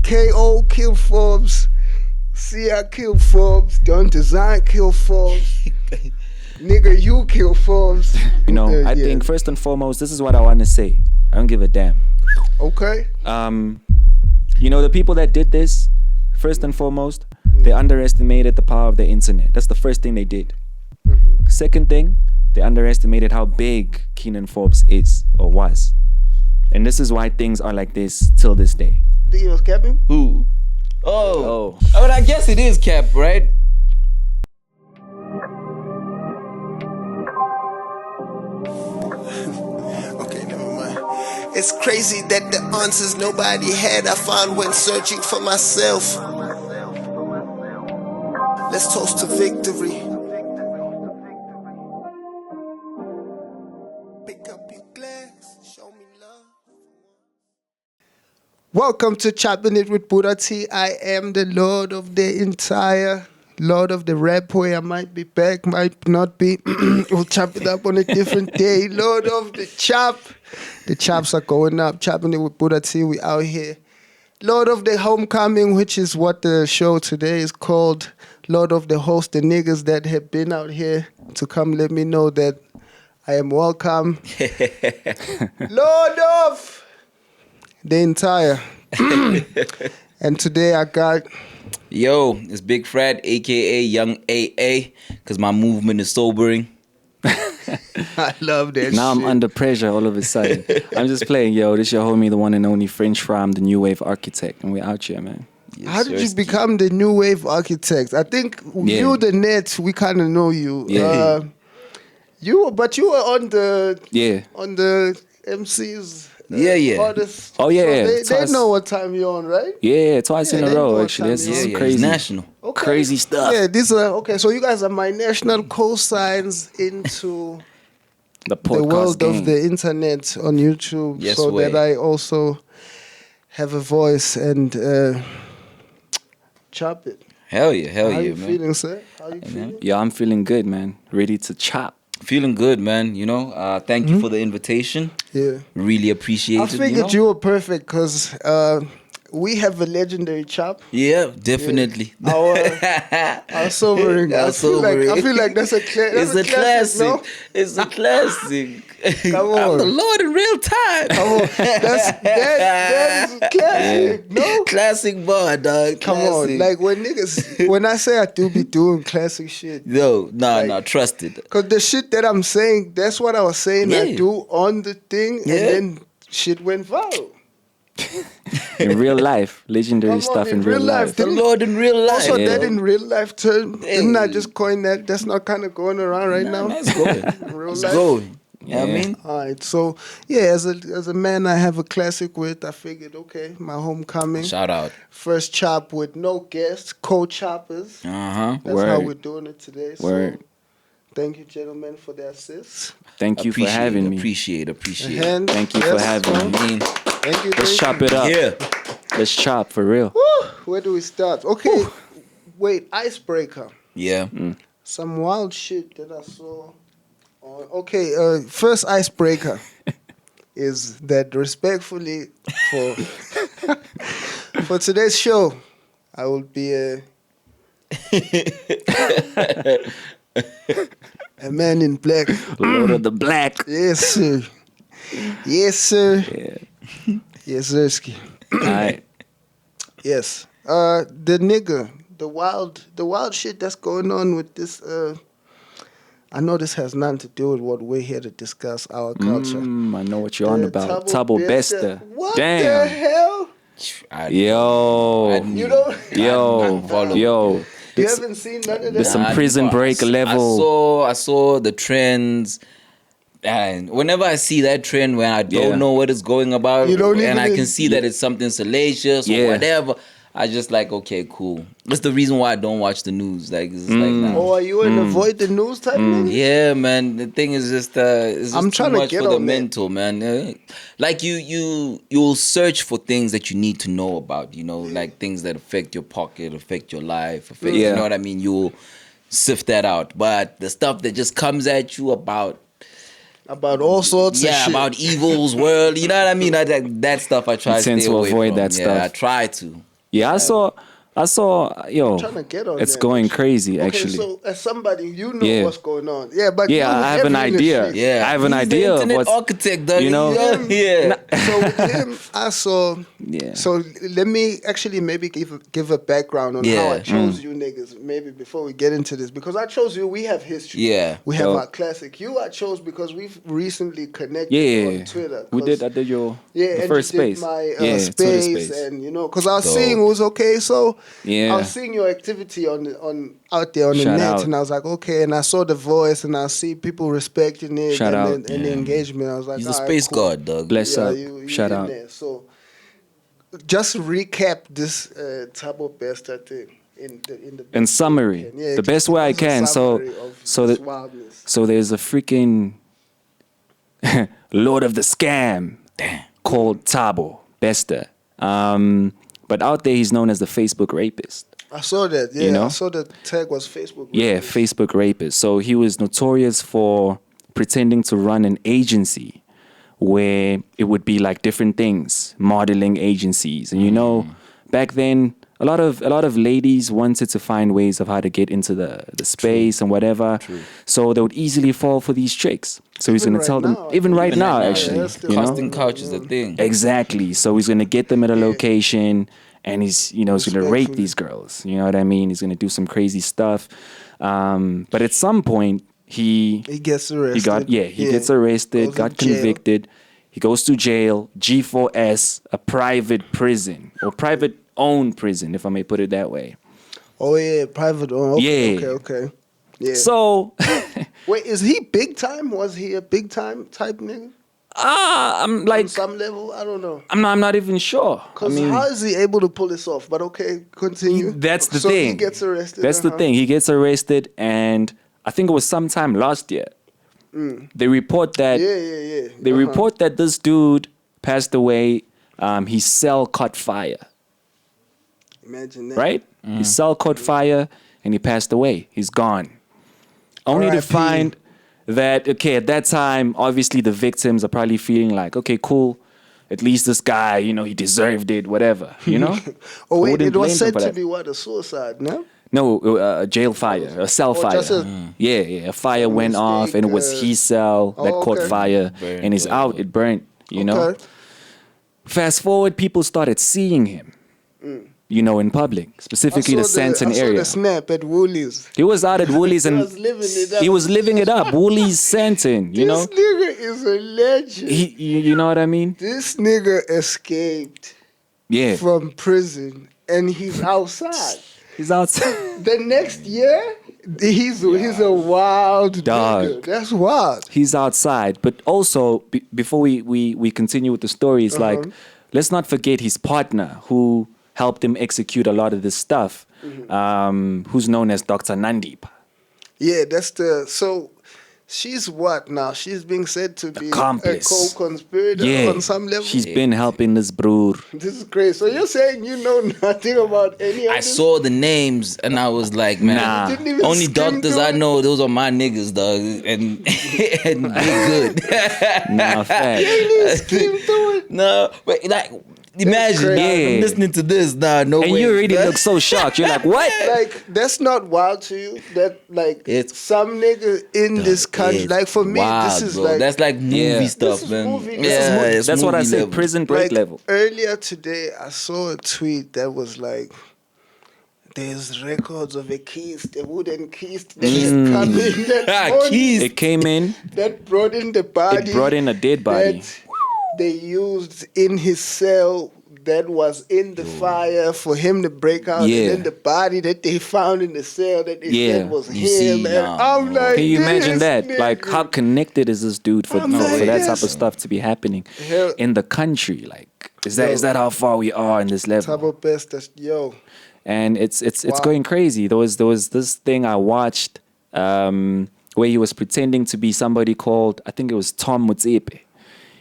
KO kill Forbes. Sia kill Forbes. Don't Design kill Forbes. Nigga, you kill Forbes. You know, I think first and foremost, this is what I want to say. I don't give a damn. Okay. You know, the people that did this, first and foremost, they underestimated the power of the internet. That's the first thing they did. Second thing, they underestimated how big Kiernan Forbes is or was. And this is why things are like this till this day. Think he was capping? Who? Oh. Well, I guess it is Cap, right? Okay, never mind. It's crazy that the answers nobody had I found when searching for myself. Let's toast to victory. Pick up your glass, show me love. Welcome to Choppin It with Bhuda T. I am the Lord of the entire Lord of the rap way. I might be back, might not be. We'll chop it up on a different day. Lord of the chop. The chops are going up. Chopping It with Bhuda T. We out here. Lord of the homecoming, which is what the show today is called. Lord of the host, the niggas that have been out here to come let me know that I am welcome. Lord of the entire. And today I got... Yo, it's Big Frat, a.k.a. Young AA, because my movement is sobering. I love that Now shit. I'm under pressure all of a sudden. I'm just playing, yo, this your homie, the one and only Frenchfry. I'm the new wave architect, and we're out here, man. Yes, How did you sir. become the new wave architect? I think you, the net, we kind of know you. Yeah. You were on the MCs. Yeah. Artists. Oh, yeah, So yeah. they Twice. know what time you're on, right? Yeah, twice in Yeah, a they know row, what actually. time This it is. is Yeah, crazy. it's national. Okay. Crazy stuff. Yeah, these are okay. So you guys are my national cosigns into The the podcast world game. of the internet on YouTube, Yes, so way. that I also have a voice and chop it. Hell yeah, How you man. feeling, sir? How you feeling? Yeah, I'm feeling good, man. Ready to chop. Feeling good, man. You know, thank you for the invitation. Yeah. Really appreciate I it. figured you you were perfect because we have a legendary chop. Yeah, definitely. Our sobering. Our I feel like that's a It's a classic. No? It's a classic. Come I'm on. the Lord in real time. Come on. That is classic. No? Classic bar, dog. Come on. Like when I say I do be doing classic shit. No, trust it. Because the shit that I'm saying, that's what I was saying I Yeah. do on the thing, Yeah. and then shit went viral. In real life. Legendary Come on, stuff in in real real life. life. The Lord in real life. Also, Yeah. that in real life term, didn't I Hey. just coin that? That's not kind of going around right now. Let's go. In real Let's life. go. You know what I Yeah. mean? All right, so yeah, as a man I have a classic with, I figured, okay, my homecoming. Shout out. First chop with no guests, co-choppers. Uh-huh. That's how Word. we're doing it today. Word. So thank you, gentlemen, for the assist. Thank you for having me. Appreciate. And Thank you for having I me. mean, Thank you. Let's thank chop you. it up. yeah. Let's chop for real. Woo, where do we start? Okay, wait, icebreaker. Yeah. Some wild shit that I saw. Okay, first icebreaker is that respectfully for today's show, I will be a man in black. Lord of the Black. Yes, sir. Yes, sir. Yeah. Yes, Zersky. All right. Yes. The nigga, the wild shit that's going on with this. I know this has nothing to do with what we're here to discuss, our culture. I know what you're on The about. Thabo Bester. What Damn. the hell? Yo. You don't. Yo. You haven't seen none of There's that. some prison break level. I saw the trends. And whenever I see that trend when I don't Yeah. know what it's going about, You don't and I even- can see that it's something salacious or Yeah. whatever, I just like, okay, cool. That's the reason why I don't watch the news. Like, it's like, nah. Or are you in avoid the news type nigga? Yeah, man. The thing is just, it's just I'm too trying to much get for the on that. mental, man. Like you'll search for things that you need to know about. You know, like things that affect your pocket, affect your life, affect. Yeah. You know what I mean? You'll sift that out. But the stuff that just comes at you about all sorts of shit. about evil's world. You know what I mean? That stuff I try You to tend stay to away avoid from. that Yeah, stuff. I try to. Yeah, I saw, yo, trying to get on it's there, going actually. crazy, Okay, actually. so as somebody, you know Yeah. what's going on. Yeah, but Yeah, you I have an heavy in the idea. streets. Yeah, I have an he's idea the of internet what's, architect, dog. you know, yeah. So with him, I saw. Yeah. So let me actually maybe give a background on how Yeah. I chose you niggas. Maybe before we get into this, because I chose you. We have history. Yeah. We have Yo. our classic. You I chose because we've recently connected Yeah, on Twitter. we 'cause- did. I did your Yeah, the and first you did space. my Yeah, Twitter space, space. and you know, because I was Dope. seeing it was okay. So Yeah. I was seeing your activity on out there on the Shout net, out. and I was like, okay. And I saw the voice, and I see people respecting it, Shout and, out. and the engagement. I was like, He's a all right, space cool. god, dog. Bless up. You Shout in out. there. So just recap this Thabo Bester thing in the In summary, Yeah, the best way I give us a can. So, summary of so this that wildness. so there's a freaking lord of the scam called Thabo Bester. But out there, he's known as the Facebook rapist. I saw that. Yeah, You know? I saw the tag was Facebook. Yeah, rapist. Facebook rapist. So he was notorious for pretending to run an agency where it would be like different things, modeling agencies. And you know, back then a lot of ladies wanted to find ways of how to get into the space and whatever. So they would easily fall for these tricks. So he's Even gonna right tell them now, even right Even now right now, actually. yeah, that's still You know? Casting couch is a thing. Exactly. So he's gonna get them at a location, and he's gonna rape Respectfully. these girls. You know what I mean? He's gonna do some crazy stuff. But at some point, he gets arrested. he gets arrested, Goes got to jail. convicted. He goes to jail, G4S, a private prison or private owned prison, if I may put it that way. Oh yeah, private. Oh, okay, Yeah. okay. Yeah. So, Wait, is he big time? Was he a big time type nigga? I'm like, On some level, I don't know. I'm not even sure. I Cause mean, how is he able to pull this off? But okay, continue. that's the so thing. he gets arrested. That's the thing. He gets arrested, and I think it was sometime last year. They report that Yeah. they report that this dude passed away. His cell caught fire. Imagine that. Right? His cell caught fire, and he passed away. He's gone. Only to R.I.P.. find that okay, at that time, obviously the victims are probably feeling like, okay, cool. At least this guy, he deserved it, whatever, Oh wait, Wouldn't it was blame said them for to that. be what, a suicide? No. No, a jail fire, a cell Oh, fire. just a- Yeah, a fire went off, and it was mistake, his cell that oh, caught okay. fire, Burned, and he's out. It burnt. You know. Okay. Fast forward, people started seeing him. In public, specifically the Santon I saw area. the snap at Woolies. He was out at Woolies and was living it up. he was living it up. Woolies Santon, you know. This nigga is a legend. You know what I mean? This nigga escaped Yeah. from prison and he's outside. He's outside. The next year, he's a wild Dog. nigga. That's wild. He's outside. But also, before we continue with the story, it's like, let's not forget his partner who helped him execute a lot of this stuff, who's known as Dr. Nandip. Yeah, so she's what now? She's being said to be Accomplice. a co-conspirator Yeah. on some level. She's been helping this brood. This is crazy. So you're saying you know nothing about any of I this? saw the names and I was like, man, Nah. Didn't even only skim doctors through I it? know, those are my niggas, dog, and they good. Nah, fact. Skim through it. No, but like, imagine, crazy. nah, Yeah. I'm listening to this, nah, no And way. you already bruh. look so shocked. You're like, what? Like that's not wild to you. That like It's- some nigga in this country. It's Like for me, wild, this is bro. like That's like movie Yeah. stuff, This is man. movie- Yeah, this is movie- it's That's what I movie said. level. Prison break like level. earlier today. I saw a tweet that was like, "There's records of a kist, a wooden kist that is coming. That brought- Keys. It came in. that brought in the body. It brought in a dead body. that they used in his cell that was in the fire for him to break out, Yeah. and then the body that they found in the cell that they Yeah. said was You see, him. And nah, I'm like, Can you imagine this that? nigga. Like, how connected is this dude for I'm like, that type yes. of stuff to be happening Hell- in the country? Like, is that Yo. how far we are in this level? Thabo Bester, yo, And it's Wow. going crazy. There was this thing I watched where he was pretending to be somebody called, I think it was Tom Mutsepe.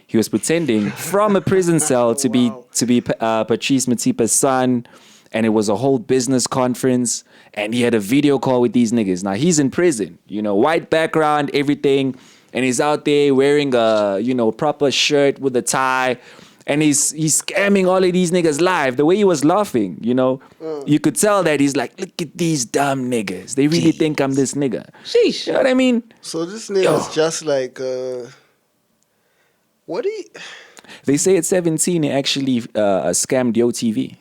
He was pretending from a prison cell to be Patrice Motsepe's son, and it was a whole business conference. And he had a video call with these niggas. Now he's in prison, white background, everything, and he's out there wearing a proper shirt with a tie. and he's scamming all of these niggas live. The way he was laughing, you know, you could tell that he's like, look at these dumb niggas. They really think I'm this nigga. Sheesh. You know what I mean? So this nigga's just like, what do you... They say at 17 he actually scammed Yo TV.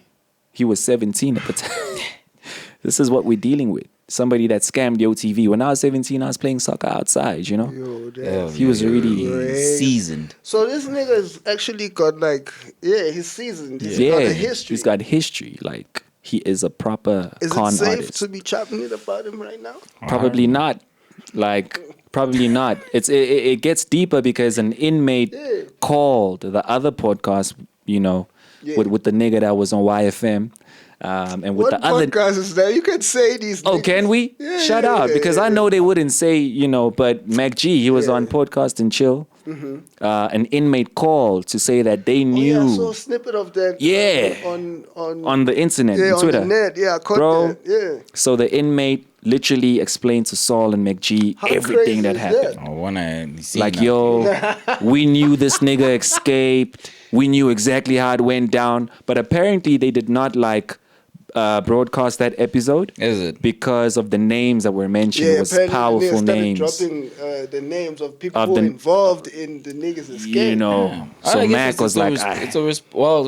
He was 17 at the time. This is what we're dealing with. Somebody that scammed Yo TV. When I was 17, I was playing soccer outside, you know? Yo, damn. He was really... Seasoned. So this nigga's actually got like, he's seasoned. He's got a history. He's got history. Like, he is a proper Is con it safe artist. to be chopping it about him right now? Probably not. Like, probably not. It gets deeper because an inmate called the other podcast, you know, with the nigga that was on YFM. And with What the other podcast is that? You can say these Oh, niggas. can we? Yeah, Shout yeah, out. yeah, Because yeah, I know they wouldn't say, you know, but Mac G, he was on Podcast and Chill. An inmate called to say that they knew. Oh, yeah, I saw a snippet of that on the internet, on Twitter. on the net. Yeah, I caught Bro, that. Yeah. So the inmate literally explained to Saul and McG How everything crazy that is happened. that? Oh, when I see Like, that. yo, we knew this nigga escaped. We knew exactly how it went down. But apparently they did not broadcast that episode. Is it? Because of the names that were mentioned. Yeah, It was apparently powerful they names. started dropping the names of people Of who were the- involved in the niggas' escape. You know. I So guess Mac it's was a like, it's a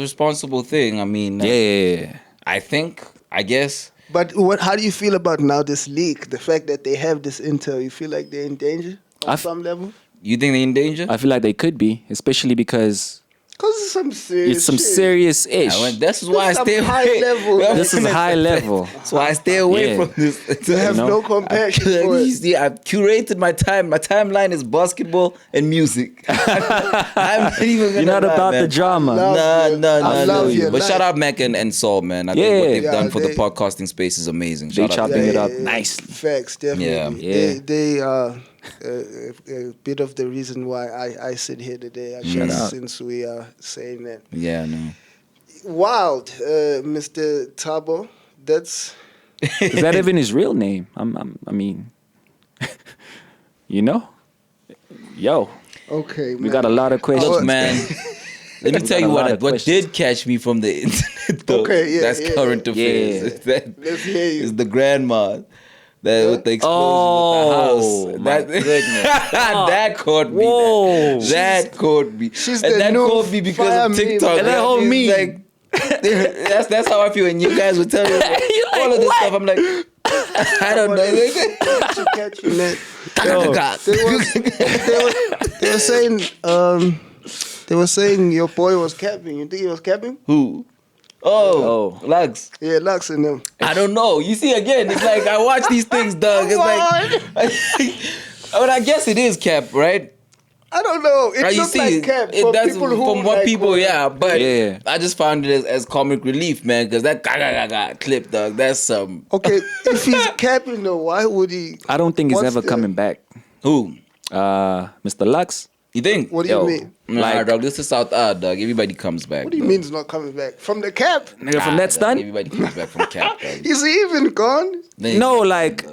responsible thing. I mean, yeah. I guess. But how do you feel about now this leak? The fact that they have this intel, you feel like they're in danger on some level? You think they're in danger? I feel like they could be, especially because Because it's some serious it's some shit. serious ish. This is why I Some stay high away. level. This is high level. That's why I stay away Yeah. from this. They have You know? no compassion for it. See, I've curated my time. My timeline is basketball and music. I'm not even gonna You're not lie, about man. the drama. I love your But life. shout out Mac and Saul, man. I think what they've done for the podcasting space is amazing. They Shout out to chopping them. it up nicely. Facts, definitely. Yeah. They are a bit of the reason why I sit here today. I guess out. since we are saying that. Yeah, no. Wild, Mr. Thabo. That's Is that even his real name? I mean, you know? Yo, okay. we got a lot of questions. Look, man. Let me We tell got you a lot of what questions. did catch me from the internet, though. Okay, yeah, That's yeah, current affairs. Yeah. Let's hear you. It's the grandma. That with the explosion Oh, with the my house. goodness. That caught me. Whoa. That caught me. She's and the that new caught me because fire of meme. TikTok. And that whole It's meme. like, that's how I feel when you guys were telling me all of this stuff. I'm like, I don't know. Catch you, man. Yo, They were saying your boy was capping. You think he was capping? Who? Oh, Lux. Yeah, Lux and them. I don't know. You see, again, it's like I watch these things, Doug. It's like, but I guess it is cap, right? I don't know. It Right, looks like cap it for does people who from what like, people, yeah. But Yeah. I just found it as comic relief, man, because that clip, Doug, that's Okay, if he's capping though, why would he? I don't think he's What's ever the- coming back. who? Mr. Lux. You think? What do you mean? Nah, Like- dog, this is South Dog. Everybody comes back. What do you mean he's not coming back from the cap? Nigga, from that stunt? Everybody comes back from cap, dog. Is he even gone? No, like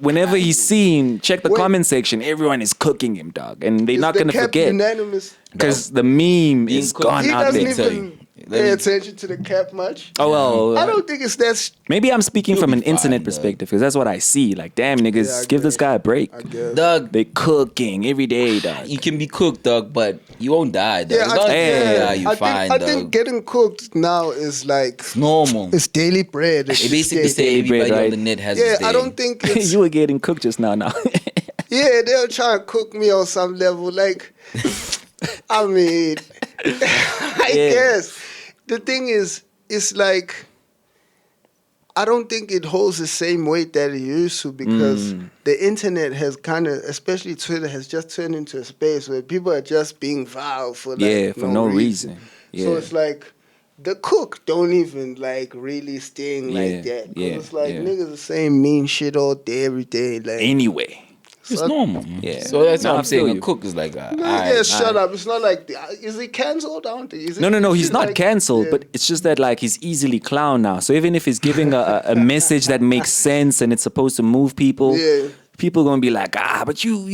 whenever he's seen, check the Wait. comment section. Everyone is cooking him, dog, and they're Is not the gonna cap forget unanimous? because the meme is cooked. gone He out doesn't there. tell even you. pay attention to the cap much. Oh well, I don't think it's that. maybe I'm speaking He'll from be an internet fine, perspective because that's what I see. Like, damn niggas, Yeah, I give this agree. guy a break. I guess. Dog, They cooking every day, dog. you can be cooked, dog, but you won't die, dog. Yeah, As long as you don't yeah, die, you I fine, think, I dog. think getting cooked now is like Normal. it's daily bread. They basically say daily bread, everybody on right? the net has Yeah, his day. I don't think it's You were getting cooked just now. yeah, they'll try and cook me on some level. Like, I mean, I Yeah. guess the thing is, it's like I don't think it holds the same weight that it used to because the internet has kind of, especially Twitter, has just turned into a space where people are just being vile for like Yeah, for no reason. So Yeah. it's like the cook don't even like really sting Yeah, like that. 'Cause yeah, it's like yeah. niggas are saying mean shit all day, every day. Like, Anyway, It's So- normal. Yeah. So that's No, what I I'm saying. feel A you. cook is like, yeah, shut up. It's not like, is he cancelled? I don't think. Is it, no, is he's it not like- cancelled, yeah. but it's just that like he's easily clowned now. So even if he's giving a message that makes sense and it's supposed to move people, Yeah. people gonna be like, but you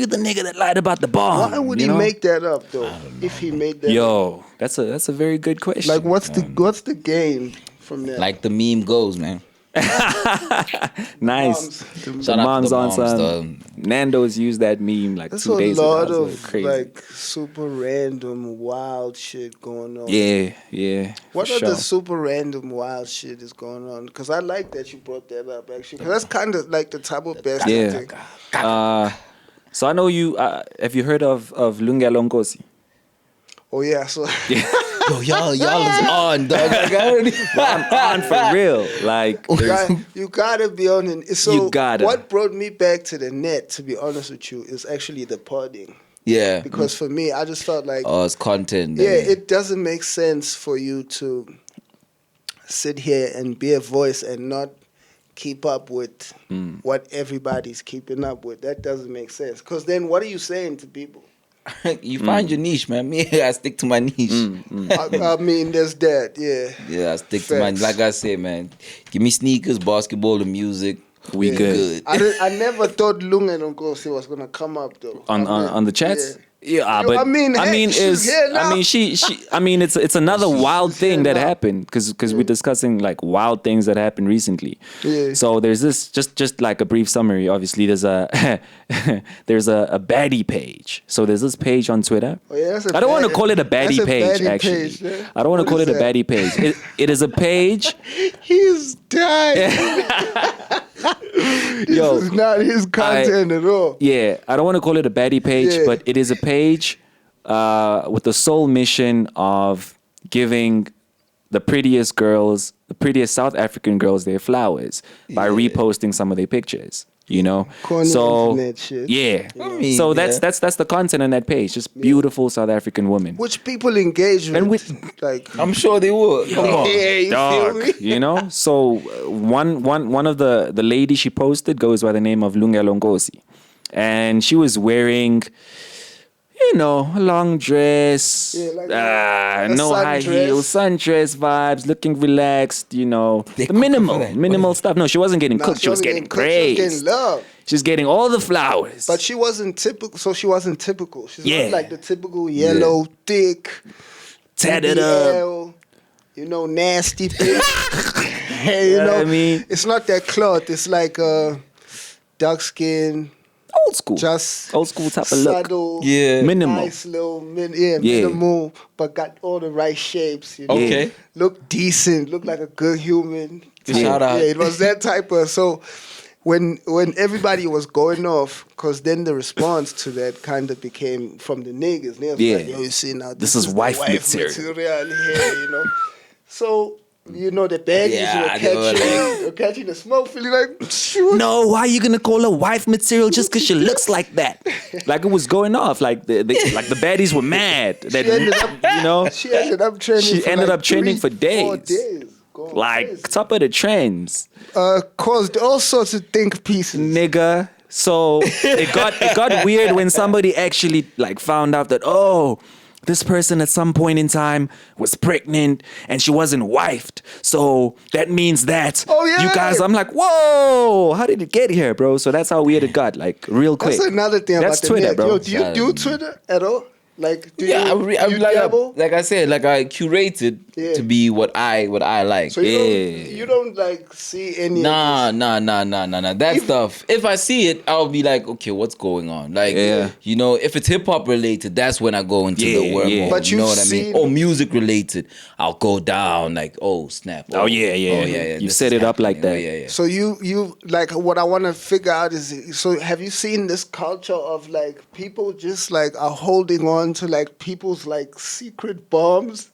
the nigga that lied about the bomb. Why would you he know? make that up though? If he made that up? Yo, that's a very good question. Like what's the gain from that? Like the meme goes, man. Nice. Moms. The Shout out to moms the on moms, some. dog. Nando's used that meme like There's 2 a days lot ago. I was of crazy. like super random wild shit going on. yeah. What for other sure. super random wild shit is going on? Because I like that you brought that up actually. Because that's kind of like the Thabo Bester Yeah. thing. So I know you. Have you heard of Lungelo Nkosi? Oh yeah, so Yo, y'all is on, dog. Like, I already. On for real. Like, you gotta be on it. So You gotta. what brought me back to the net, to be honest with you, is actually the podding. Yeah. Because for me, I just felt like Oh, it's content. yeah, it doesn't make sense for you to sit here and be a voice and not keep up with what everybody's keeping up with. That doesn't make sense. Because then what are you saying to people? You find your niche, man. Me, I stick to my niche. I mean, there's that, yeah. Yeah, I stick to my. Facts. Like I said, man. Give me sneakers, basketball, and music. We good. I never thought Lungelo Nkosi was gonna come up though. on the chats. Yeah. Yeah, Yo, but I mean, hey, she's here now. it's another wild She's here thing that now. happened because we're discussing like wild things that happened recently. Yeah. So there's this just like a brief summary. Obviously, there's a a baddie page. So there's this page on Twitter. Oh, yeah, that's a I don't want to baddie- call it a baddie that's a page. baddie Actually, page, yeah. I don't want to What call it is a that? baddie page. It is a page. He's dying. This Yo, is not his content at all. Yeah, I don't want to call it a baddie page, Yeah. but it is a page with the sole mission of giving the prettiest girls, the prettiest South African girls, their flowers by reposting some of their pictures. You know, Corny so internet shit. yeah. I mean, So yeah. that's the content on that page. Just beautiful South African women. Which people engage with. And with- like, I'm sure they would. Come on. yeah, you Dog, feel me? you know. So one of the ladies she posted goes by the name of Lungelo Nkosi, and she was wearing, you know, a long dress, Yeah, like a no high sundress. heels, sundress vibes, looking relaxed, you know, They the cook minimal, for that. minimal stuff. No, she wasn't getting Nah, cooked. She was wasn't getting cooked, she was praised. getting love. She's getting all the flowers. But she wasn't typical. So she wasn't typical. She's Yeah. not like the typical yellow, thick, tatted up. BBL, you know, nasty bitch. Hey, you Yeah, know, I mean- it's not that cloth. It's like dark skin, Old school, just old school type of look. subtle, Yeah. Minimal. nice little, Yeah. minimal, but got all the right shapes. You know? Okay. Look decent, look like a good human. Good shout out. Yeah, it was that type of. So when everybody was going off, because then the response to that kind of became from the niggas. They was Yeah. like, yo, you see now, This is the wife material. here, you know. So, you know, the baggies Yeah, they were were catching the smoke, feeling like, shoot. No, why are you gonna call her wife material just because she looks like that? Like it was going off. Like the baddies were mad that She ended up, you know. She ended up trending. She for ended like up trending 3-4 for days. days. Going Like crazy. top of the trends, Caused all sorts of think pieces. nigga. So it got weird when somebody actually like found out that this person at some point in time was pregnant and she wasn't wifed. So that means that Oh, yeah. you guys. I'm like, whoa, how did it get here, bro? So that's how weird it got. Like real quick. That's another thing That's about the Twitter, net. bro. Yo, do you do Twitter at all? Like, do Yeah, you like, dabble? like I said, like I curated Yeah. to be what I like. So Yeah. you don't like see any Nah. of That stuff. If I see it, I'll be like, okay, what's going on? Like, Yeah. you know, if it's hip hop related, that's when I go into the Yeah, wormhole. yeah. But you know you've what I mean? seen- Or music related, I'll go down like, oh snap. Oh, yeah. You this set is it up like happening. that. Oh, yeah. So you like what I want to figure out is, so have you seen this culture of like people just like are holding on to like people's like secret bombs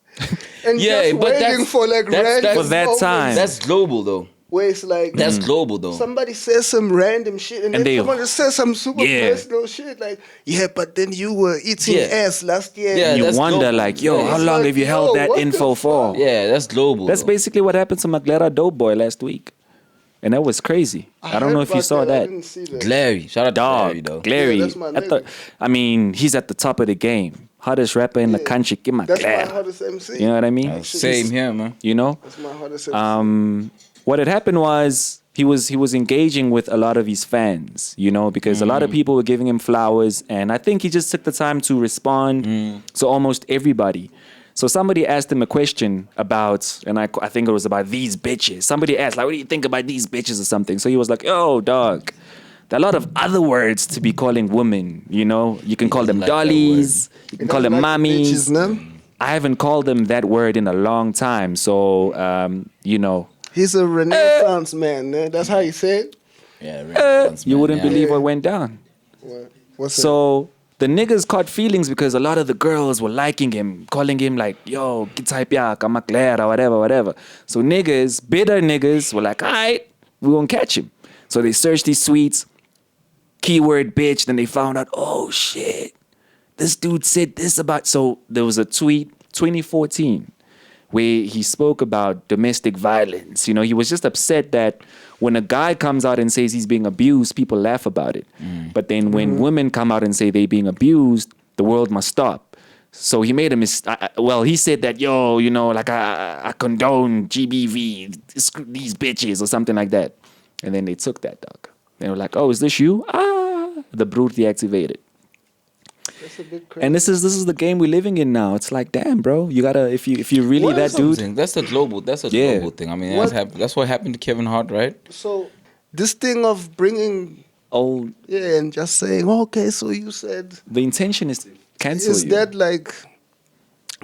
and Yeah, just but waiting that's- for like that's- random For that moments time. That's global though. where it's like That's global though. somebody says some random shit and then they- someone just says some super Yeah. personal shit like, yeah, but then you were eating Yeah. ass last year. Yeah, You that's wonder global. like, yo, Yeah. how It's long like, have you held yo, that what the info for? fuck? Yeah, that's global. That's though. basically what happened to Maglera Dope Boy last week. And that was crazy. I don't heard know if you about saw I that. didn't see that. Glary. Shout out to Glary Dog, though. Glary. Yeah, that's my nigga. I mean, he's at the top of the game. Hottest rapper in the Yeah. country. Give my That's my Glare. hottest MC. You know what I mean? Same here, man. You know? That's my hottest MC. What had happened was he was engaging with a lot of his fans, you know, because a lot of people were giving him flowers, and I think he just took the time to respond to almost everybody. So somebody asked him a question about, and I think it was about these bitches. Somebody asked, like, what do you think about these bitches or something? So he was like, oh, dog, there are a lot of other words to be calling women, you know? You can call them like that dollies, you can call them mommies. Bitches, no? I haven't called them that word in a long time, so, you know. He's a Renaissance man. That's how you say it. Yeah, You wouldn't believe Yeah. what went down. What's So the niggas caught feelings because a lot of the girls were liking him, calling him like, yo, kitaipiak, amaklera, whatever. So niggas, bitter niggas, were like, all right, we're gonna catch him. So they searched these tweets, keyword bitch, then they found out, oh shit, this dude said this about, so there was a tweet, 2014, where he spoke about domestic violence. You know, he was just upset that when a guy comes out and says he's being abused, people laugh about it. But then when women come out and say they're being abused, the world must stop. So he made a mistake. Well, he said that, yo, you know, like I condone GBV, these bitches or something like that. And then they took that, dog. They were like, oh, is this you? The brute deactivated. That's a bit crazy. And this is the game we're living in now. It's like, damn, bro, you gotta if you really What that is dude. something? That's a global thing. I mean, that's what happened to Kevin Hart, right? So this thing of bringing, Oh, and just saying, okay, so you said, the intention is to cancel is you. that like,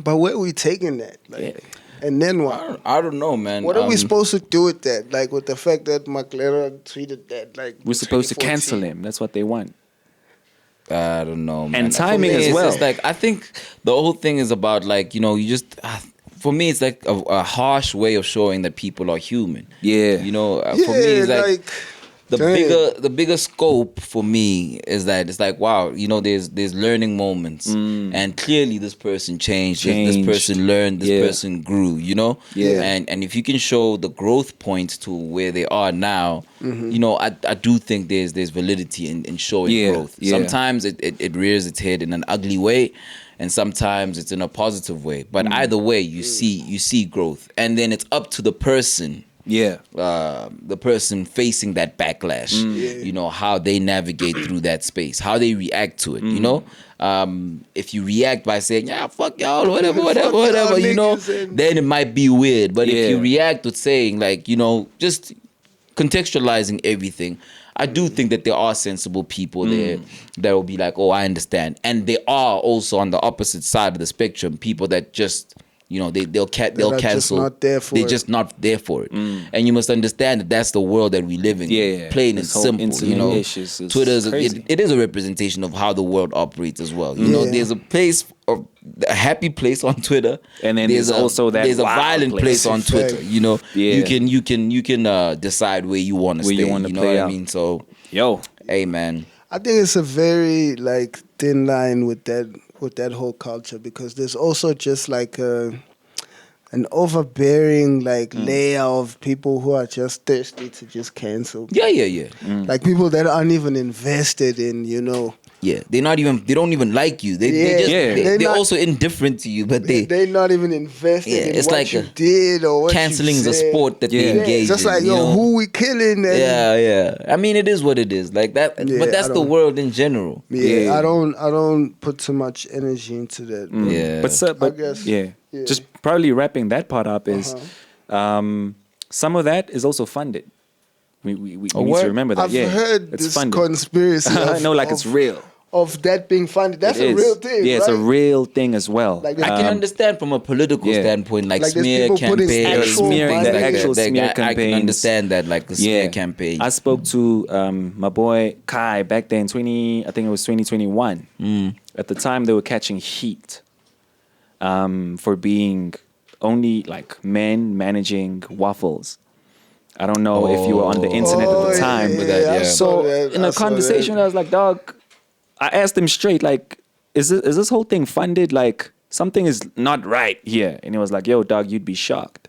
but where are we taking that? Like, Yeah. and then what? I don't know, man. What are we supposed to do with that? Like with the fact that McLaren tweeted that, like We're supposed to 2014. cancel him. That's what they want. I don't know, man. And timing For me, as it's well. just like I think the whole thing is about like, you know, you just for me it's like a harsh way of showing that people are human. Yeah. You know, Yeah, for me it's like damn. the bigger scope for me is that it's like, wow, you know, there's learning moments, and clearly this person changed. This person learned, this Yeah. person grew, you know. Yeah. And if you can show the growth points to where they are now, you know, I do think there's validity in showing Yeah, growth. yeah. Sometimes it rears its head in an ugly way, and sometimes it's in a positive way. But either way, you see growth, and then it's up to the person. Yeah. The person facing that backlash, you know, how they navigate through that space, how they react to it, you know. If you react by saying, yeah, fuck y'all, whatever, y'all you know, niggas and- then it might be weird. But Yeah. if you react with saying, like, you know, just contextualizing everything, I do think that there are sensible people there that will be like, oh, I understand. And there are also on the opposite side of the spectrum people that just, you know, they'll just cancel. not there for They're it. just not there for it. And you must understand that that's the world that we live in. Yeah. Plain and This whole simple. You internet know, issues is Twitter crazy. it is a representation of how the world operates as well. You know, Yeah. there's a happy place on Twitter, And then there's also that there's a wild violent place on Fact. Twitter. You know, Yeah. you can decide where you want to Where stay. you wanna know play what out. I mean? So, Yo. hey, man. I think it's a very like thin line with that whole culture, because there's also just like an overbearing like layer of people who are just thirsty to just cancel. Yeah. Like people that aren't even invested in, you know. Yeah, they don't even like you. They just Yeah. they're They're not- also indifferent to you, but They're not even invested Yeah, in it's what like you a did or what canceling you is a said. sport that they Yeah. engage Just in. like, you yo, know? who we killing? And Yeah. I mean, it is what it is. Like that, Yeah, but that's I the don't- world in general. Yeah, I don't put too much energy into that. But Yeah. But guess, yeah. yeah. Just probably wrapping that part up is some of that is also funded. We need what? to remember that. I've yeah, heard it's this funded. conspiracy. I know, like it's real. Of that being funded. That's It a is. real thing. Yeah, it's a right? real thing as well. Like I can understand from a political yeah. standpoint, like, Like there's smear people putting campaigns, actual things money- like the actual that. smear I can campaigns. understand that, like the smear campaign. I spoke to my boy Kai back then, I think it was 2021. At the time, they were catching heat for being only like men managing waffles. I don't know if you were on the internet at the time. yeah, with that, yeah. I saw So that, in I a saw conversation, that. I was like, dog, I asked him straight, like, is this whole thing funded? Like, something is not right here. And he was like, yo, dog, you'd be shocked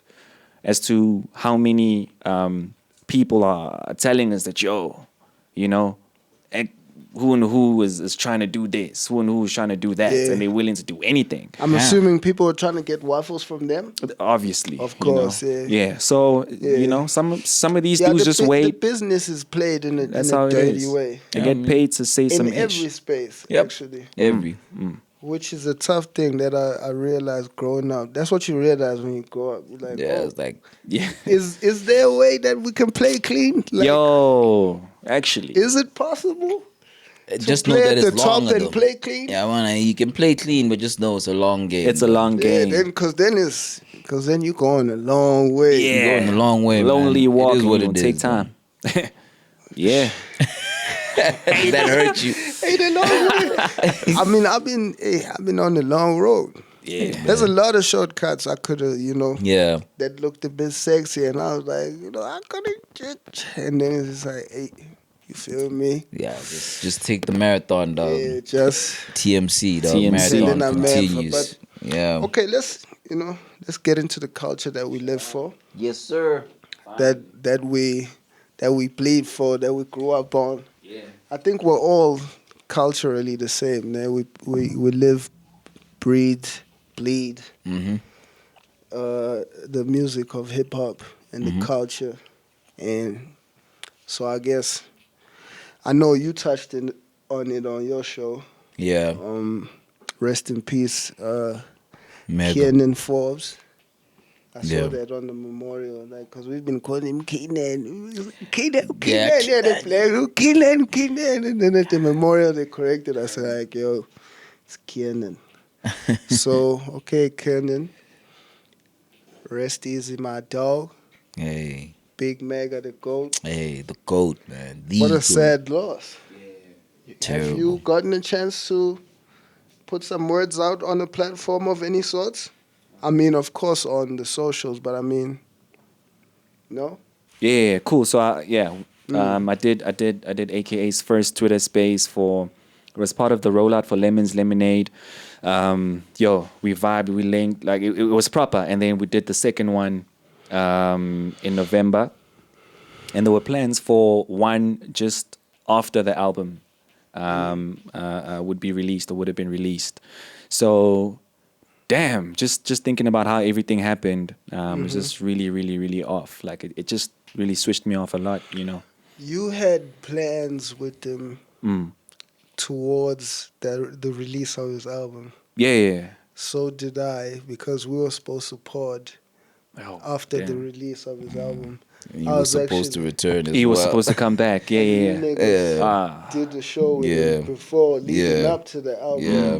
as to how many people are telling us that, yo, you know, who and who is trying to do this, who and who is trying to do that, Yeah. and they're willing to do anything. I'm assuming people are trying to get waffles from them. Obviously, Of you know. course, yeah. Yeah. So Yeah. you know, some of these dudes just the wait. business is played in That's a how it dirty is. way. They get paid to say some In every ish. space, Yep. actually. Every. Which is a tough thing that I realized growing up. That's what you realize when you grow up. You're like, Yeah, oh, it's like Yeah. is there a way that we can play clean? Like, Yo, actually. is it possible? just to know play that at it's the top longer and though. play clean? Yeah, man, you can play clean, but just know it's a long game. It's a bro. long Yeah, game. because then you're going a long way. Yeah. You're going a long way, Lonely man. walking It is what will it take is, bro. time. Yeah. That hurt you. Hey, the long way. I mean, I've been on the long road. Yeah. There's a lot of shortcuts I could have, Yeah. that looked a bit sexy, and I was like, I couldn't. And then it's just like, hey, you feel me? Yeah, just take the marathon, dog. Yeah, just TMC, dog. TMC. Marathon Then I'm mad for- continues. Yeah. okay. Let's get into the culture that we live for, Yes, sir. that we bleed for, that we grew up on. Yeah. I think we're all culturally the same. We live, breathe, bleed. Mm-hmm. The music of hip hop and the culture, and so I guess I know you touched on it on your show. Yeah. Rest in peace, Mega. Kiernan Forbes. I saw Yeah. that on the memorial, like, cause we've been calling him Kiernan. Yeah, Yeah, they play Kiernan, and then at the memorial they corrected us, like, yo, it's Kiernan. So, okay, Kiernan, rest easy, my dog. Hey. Big Mega, the GOAT. Hey, the GOAT, man. The What a GOAT. sad loss. Terrible. Have you gotten a chance to put some words out on a platform of any sorts? I mean, of course, on the socials, but I mean, no? Yeah, cool. So I did AKA's first Twitter space it was part of the rollout for Lemons Lemonade. We vibed, we linked, like it was proper. And then we did the second one in November. And there were plans for one just after the album would be released or would have been released. So damn, just thinking about how everything happened was just really, really, really off. Like it just really switched me off a lot, You had plans with him towards the release of his album. Yeah. So did I, because we were supposed to pod Oh, after the damn. release of his album. You I were was supposed to actually- return as He was well. supposed to come back. Yeah. You niggas Ah. did the show with Yeah. him before, leading Yeah. up to the album. Yeah.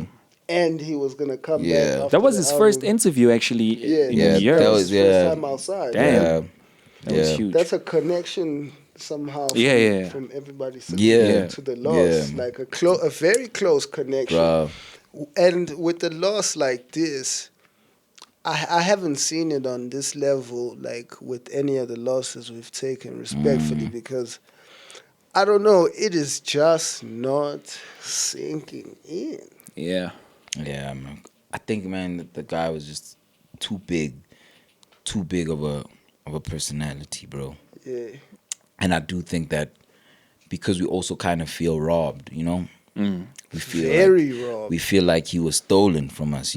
And he was going to come Yeah. back after That was the his first album. interview actually in Yeah, years. that was- his yeah. first time outside. Damn. Yeah. That was Yeah. huge. That's a connection somehow Yeah. from everybody Yeah. to the loss. Yeah. Like a very close connection. Bro. And with the loss like this, I haven't seen it on this level, like with any of the losses we've taken, respectfully, because I don't know, it is just not sinking in. Yeah. Yeah, man. I think, man, that the guy was just too big of a personality, bro. Yeah. And I do think that because we also kind of feel robbed, we feel Very robbed. we feel like he was stolen from us,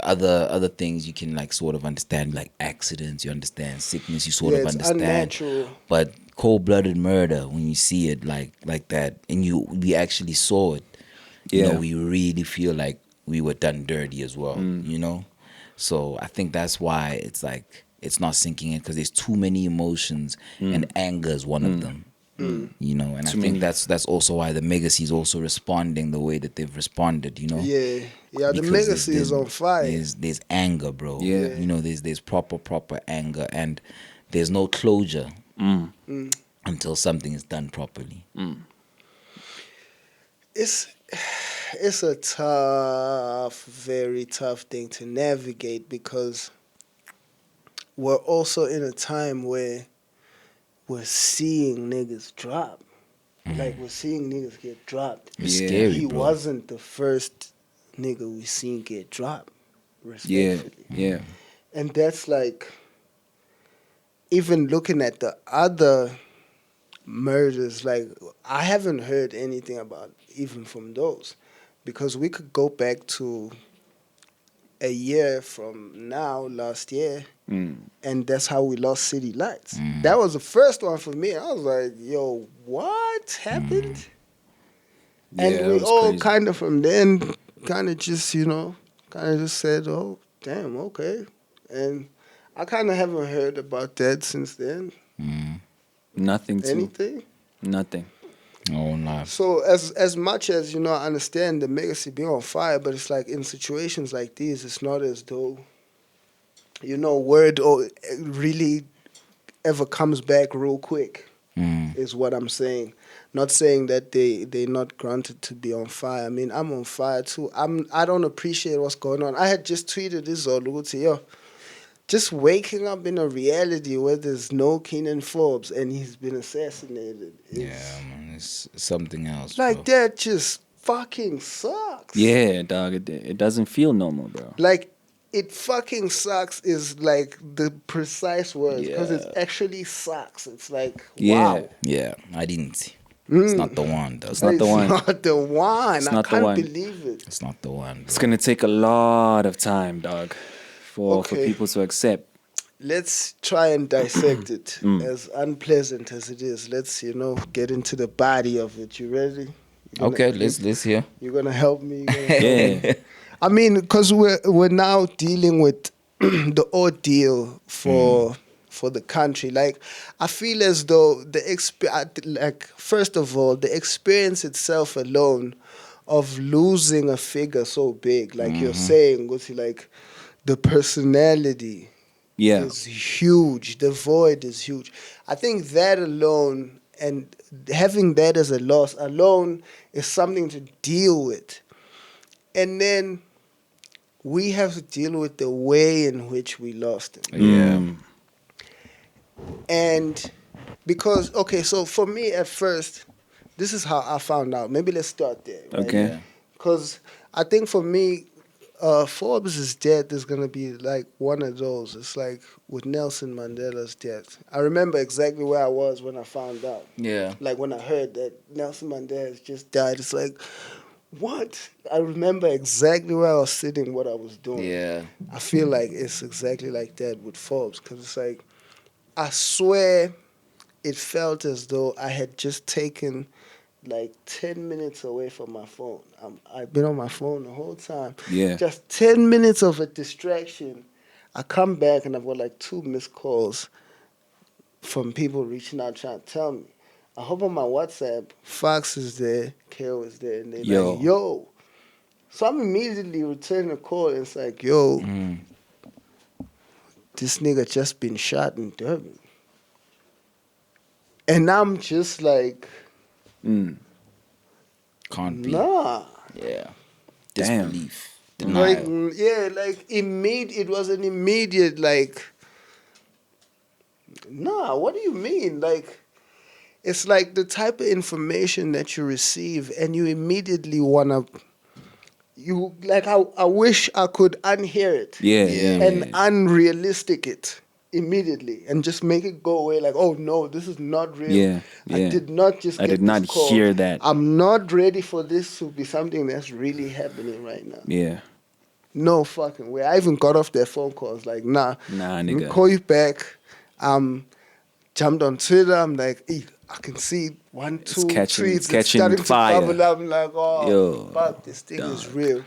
Other things you can like sort of understand, like accidents, you understand sickness, you sort Yeah, of it's understand. unnatural. But cold-blooded murder, when you see it like that, and we actually saw it, Yeah. we really feel like we were done dirty as well, So I think that's why it's like it's not sinking in, because there's too many emotions, and anger is one of them. And I think that's also why the Megacy is also responding the way that they've responded, Yeah. Yeah, the Because Megacy is on fire. There's anger, bro. Yeah. There's proper anger, and there's no closure until something is done properly. It's a tough, very tough thing to navigate, because we're also in a time where we're seeing niggas drop. Like, we're seeing niggas get dropped. It's Yeah. scary, He bro. wasn't the first nigga we seen get dropped, Yeah. respectfully. Yeah. And that's like, even looking at the other murders, like I haven't heard anything about even from those, because we could go back to a year from now, last year, and that's how we lost City Lights. That was the first one for me. I was like, yo, what happened? And Yeah, we it was all crazy. kind of from then kind of just, kind of just said, oh, damn, okay. And I kind of haven't heard about that since then. Nothing to Anything? nothing. Oh no. So as much as, I understand the legacy being on fire, but it's like in situations like these, it's not as though, word or really ever comes back real quick, is what I'm saying. Not saying that they're not granted to be on fire. I mean, I'm on fire too. I don't appreciate what's going on. I had just tweeted this all yo. Just waking up in a reality where there's no Kiernan Forbes and he's been assassinated. Yeah, man, it's something else. Like, bro. that just fucking sucks. Yeah, dog. It doesn't feel normal, bro. Like, it fucking sucks is like the precise words, because it Yeah. actually sucks. It's like, Yeah. wow. Yeah, I didn't see. It's not the one. Though. It's not the one. It's not the one. It's I not the can't one. believe it. It's not the one. It's Bro. gonna take a lot of time, dog, for Okay. people to accept. Let's try and dissect it, as unpleasant as it is. Let's, get into the body of it. You ready? You gonna- Okay, let's hear. You're gonna help me. You're gonna help me? Yeah. I mean, because we're now dealing with the ordeal for the country. Like, I feel as though first of all, the experience itself alone of losing a figure so big, like you're saying, was like the personality Yeah. is huge. The void is huge. I think that alone, and having that as a loss alone, is something to deal with. And then we have to deal with the way in which we lost him. Yeah. And because, okay, so for me at first, this is how I found out. Maybe let's start there. Right? Okay. Because I think for me, Forbes' death is going to be like one of those. It's like with Nelson Mandela's death. I remember exactly where I was when I found out. Yeah. Like when I heard that Nelson Mandela has just died, it's like, what? I remember exactly where I was sitting, what I was doing. Yeah. I feel like it's exactly like that with Forbes, because it's like, I swear it felt as though I had just taken like 10 minutes away from my phone. I've been on my phone the whole time. Yeah. Just 10 minutes of a distraction. I come back and I've got like 2 missed calls from people reaching out trying to tell me. I hop on my WhatsApp, Fox is there, Kale is there, and they're like, yo. So I'm immediately returning a call and it's like, yo, this nigga just been shot in Durban. And I'm just like, Can't be. nah. Yeah. Damn. Disbelief. Like, Denial. yeah, like, it was an immediate, like, nah, what do you mean? Like, it's like the type of information that you receive and you immediately want to, I wish I could unhear it. Yeah. Yeah. And unrealistic it immediately and just make it go away like, oh no, this is not real. Yeah, I yeah. did not just I get did not this call. hear that. I'm not ready for this to be something that's really happening right now. Yeah. No fucking way. I even got off their phone calls like, nah, Nah, we'll nigga. call you back. Jumped on Twitter. I'm like, I can see 1, 2 catching- tweets. it's catching starting fire. to bubble up. I'm like, oh, Yo, fuck, this thing is dog. real.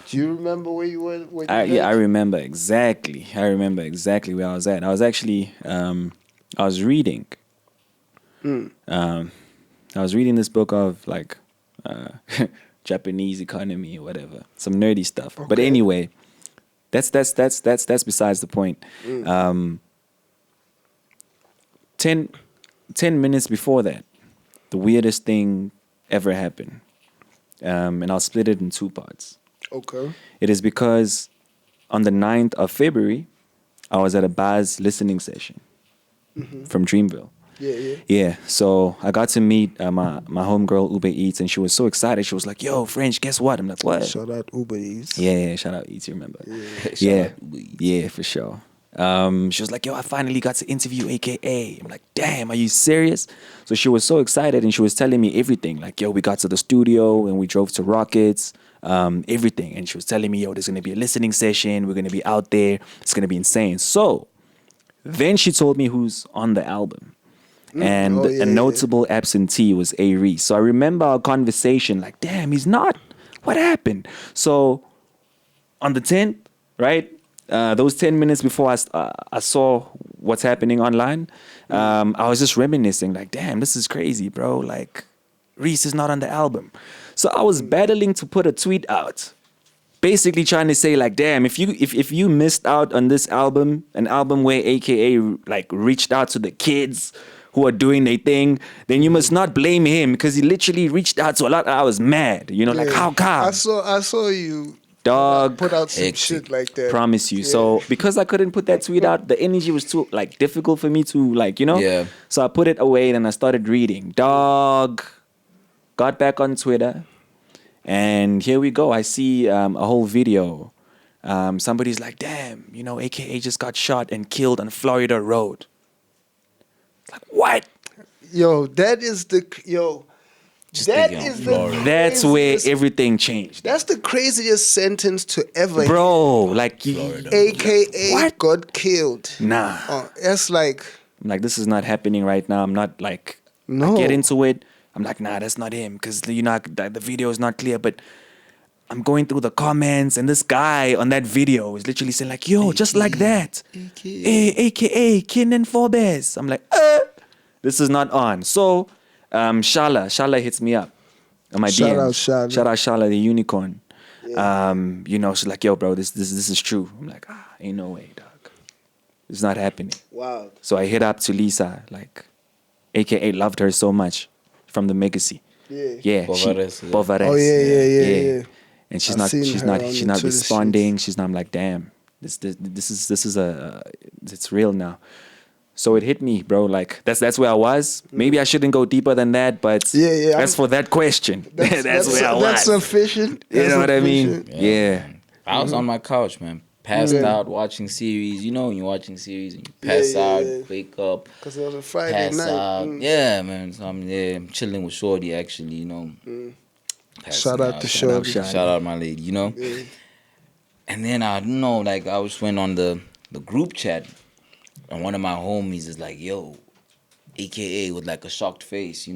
Do you remember where you were? I remember exactly. I remember exactly where I was at. I was actually, I was reading. I was reading this book of like Japanese economy or whatever, some nerdy stuff. But Okay. anyway, that's besides the point. 10 minutes before that, the weirdest thing ever happened, and I'll split it in 2 parts. Okay. It is because on the 9th of February, I was at a Baz listening session from Dreamville. Yeah. Yeah, so I got to meet my homegirl Uber Eats, and she was so excited. She was like, "Yo, French, guess what?" I'm like, "What?" Shout out Uber Eats. Yeah, shout out Eats, you remember? Shout Yeah, out Uber Eats. yeah, for sure. She was like, yo, I finally got to interview AKA. I'm like, damn, are you serious? So she was so excited and she was telling me everything. Like, yo, we got to the studio and we drove to Rockets, everything. And she was telling me, yo, there's going to be a listening session. We're going to be out there. It's going to be insane. So then she told me who's on the album. And a notable absentee was A. Reese. So I remember our conversation like, damn, he's not. What happened? So on the 10th, right? Those 10 minutes before I saw what's happening online, I was just reminiscing like, damn, this is crazy, bro. Like, Reese is not on the album. So I was battling to put a tweet out, basically trying to say like, damn, if you missed out on this album, an album where AKA like reached out to the kids who are doing their thing, then you must not blame him because he literally reached out to a lot. I was mad, like how come? I saw you. Dog, put out some shit like that. Promise you. Yeah. So because I couldn't put that tweet out, the energy was too like difficult for me to like, Yeah. So I put it away and I started reading. Dog, got back on Twitter, and here we go. I see a whole video. Somebody's like, "Damn, AKA just got shot and killed on Florida Road." Like what? Yo, that is the That's where everything changed. That's the craziest sentence to ever Bro, like AKA what? got killed. Nah. That's like I'm like, this is not happening right now. I'm not like No. I get into it. I'm like, nah, that's not him because the video is not clear. But I'm going through the comments and this guy on that video is literally saying like, yo, just like that. AKA Kiernan Forbes. I'm like, this is not on. So Shala hits me up on my DMs. Shout out Shala, the unicorn. Yeah. She's like, yo, bro, this is true. I'm like, ain't no way, dog. It's not happening. Wow. So I hit up to Lisa, like, AKA loved her so much from the Megacy. Yeah. Oh yeah. And she's not responding. She's not. I'm like, damn, this is it's real now. So it hit me, bro. Like that's where I was. Maybe I shouldn't go deeper than that, but as for that question, that's where I was. That's sufficient. You know what I mean? Yeah. I was on my couch, man. Passed out watching series. When you're watching series and you pass out, wake up. Because it was a Friday night. Out. Yeah, man. So I'm chilling with Shorty, actually, Shout out to Shorty. Shout out my lady, Yeah. And then I don't know, like I just went on the group chat. And one of my homies is like, yo, AKA with like a shocked face,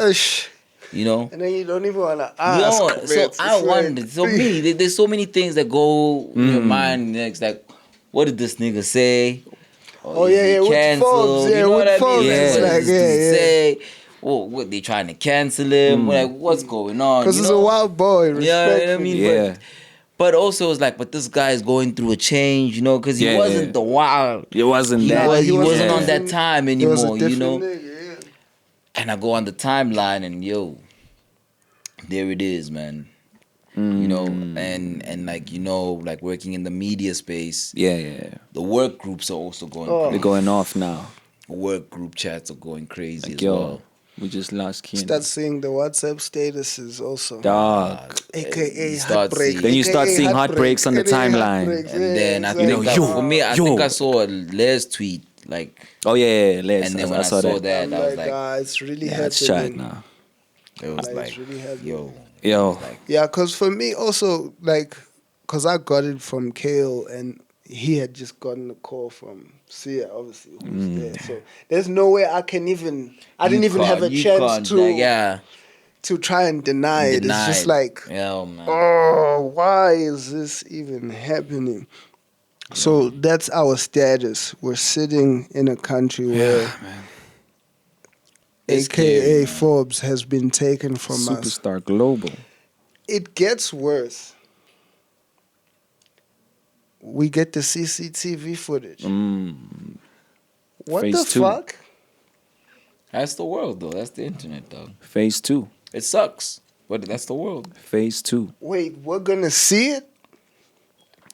Ush. And then you don't even want to ask. So I wondered. So there's so many things that go in your mind next. Like, what did this nigga say? With Forbes. You know what I mean? Say. Well, what they trying to cancel him? Like, what's going on? Because he's a wild boy. Yeah, you know what I mean? Yeah. But also it's like, but this guy is going through a change, because he wasn't the wild. It wasn't he that. He wasn't on that time anymore, Nigga, And I go on the timeline and there it is, man. And like working in the media space. Yeah. The work groups are also going crazy. They're going off now. Work group chats are going crazy like, as well. We just lost Kiernan. Start seeing the WhatsApp statuses also. Dog. AKA heartbreak. Then you start seeing heartbreaks on the timeline. And then I think for me, I think I saw Les tweet like. Oh yeah, Les. And then when I saw that, I was like, it's really happening. It's chat now. It was like, really happening. Yo. Yeah, because for me also, like, because I got it from Kale and he had just gotten a call from Sia, obviously, who's there. So there's no way I didn't even have a chance to try and deny it. It's just like, why is this even happening? So that's our status. We're sitting in a country where AKA Forbes has been taken from us. Superstar global. It gets worse. We get the CCTV footage. What Phase the 2. fuck? That's the world, though. That's the internet, though. Phase 2. It sucks, but that's the world. Phase 2. Wait, we're gonna see it?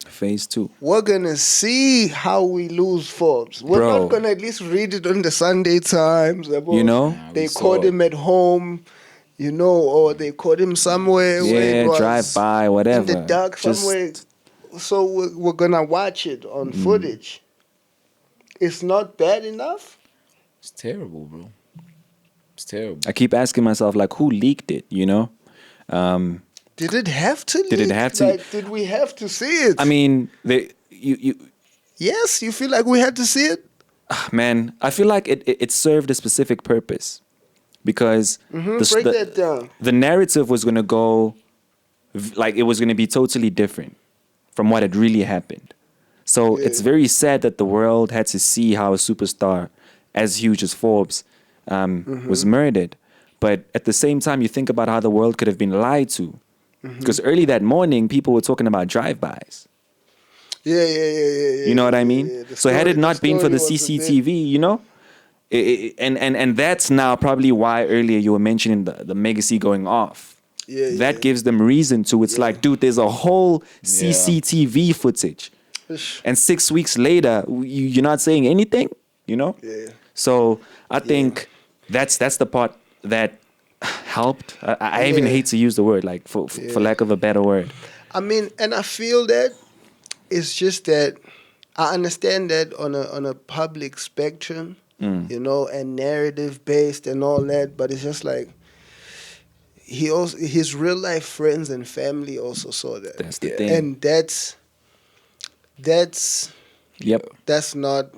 Phase 2. We're gonna see how we lose Forbes. We're not gonna at least read it on the Sunday Times. They caught him at home, or they caught him somewhere. Yeah, drive by, whatever. In the dark somewhere. So we're gonna watch it on footage. it's not bad enough? It's terrible, bro. It's terrible. I keep asking myself, like, who leaked it? You know? Did it have to? Did it leak? have to? Like, did we have to see it? I mean, you yes, you feel like we had to see it. man, I feel like it served a specific purpose because Break that down. the narrative was going to go like it was going to be totally different from what had really happened. So it's very sad that the world had to see how a superstar as huge as Forbes was murdered. But at the same time, you think about how the world could have been lied to. Because early that morning, people were talking about drive-bys. Yeah. You know what I mean? Yeah. So had it not been for the story was a bit- CCTV, you know, and that's now probably why earlier you were mentioning the Mega C going off. That gives them reason to. It's like, dude, there's a whole CCTV footage, and 6 weeks later, you're not saying anything. You know? Yeah. So I think that's the part that helped. I even hate to use the word, like for lack of a better word. I mean, and I feel that it's just that I understand that on a public spectrum, you know, and narrative based and all that, but it's just like his real life friends and family also saw that. That's the thing. And that's Yep. that's not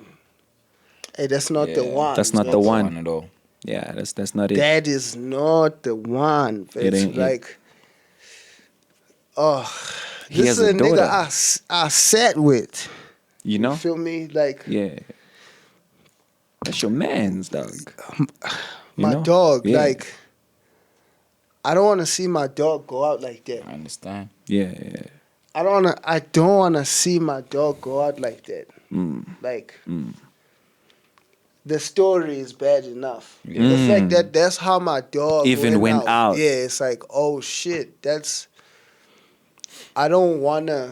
the one. That's not man. the one. at all. Yeah, that's not it. That is not the one. It's ain't it. like, He this has is a a nigga daughter. I sat with. You know? You feel me? Like, Yeah. That's your man's dog. my know? dog, Yeah. like, I don't want to see my dog go out like that. I understand. Yeah. I don't want to see my dog go out like that. Like, the story is bad enough. The fact that that's how my dog Even went out. Yeah, it's like, oh shit, I don't want to,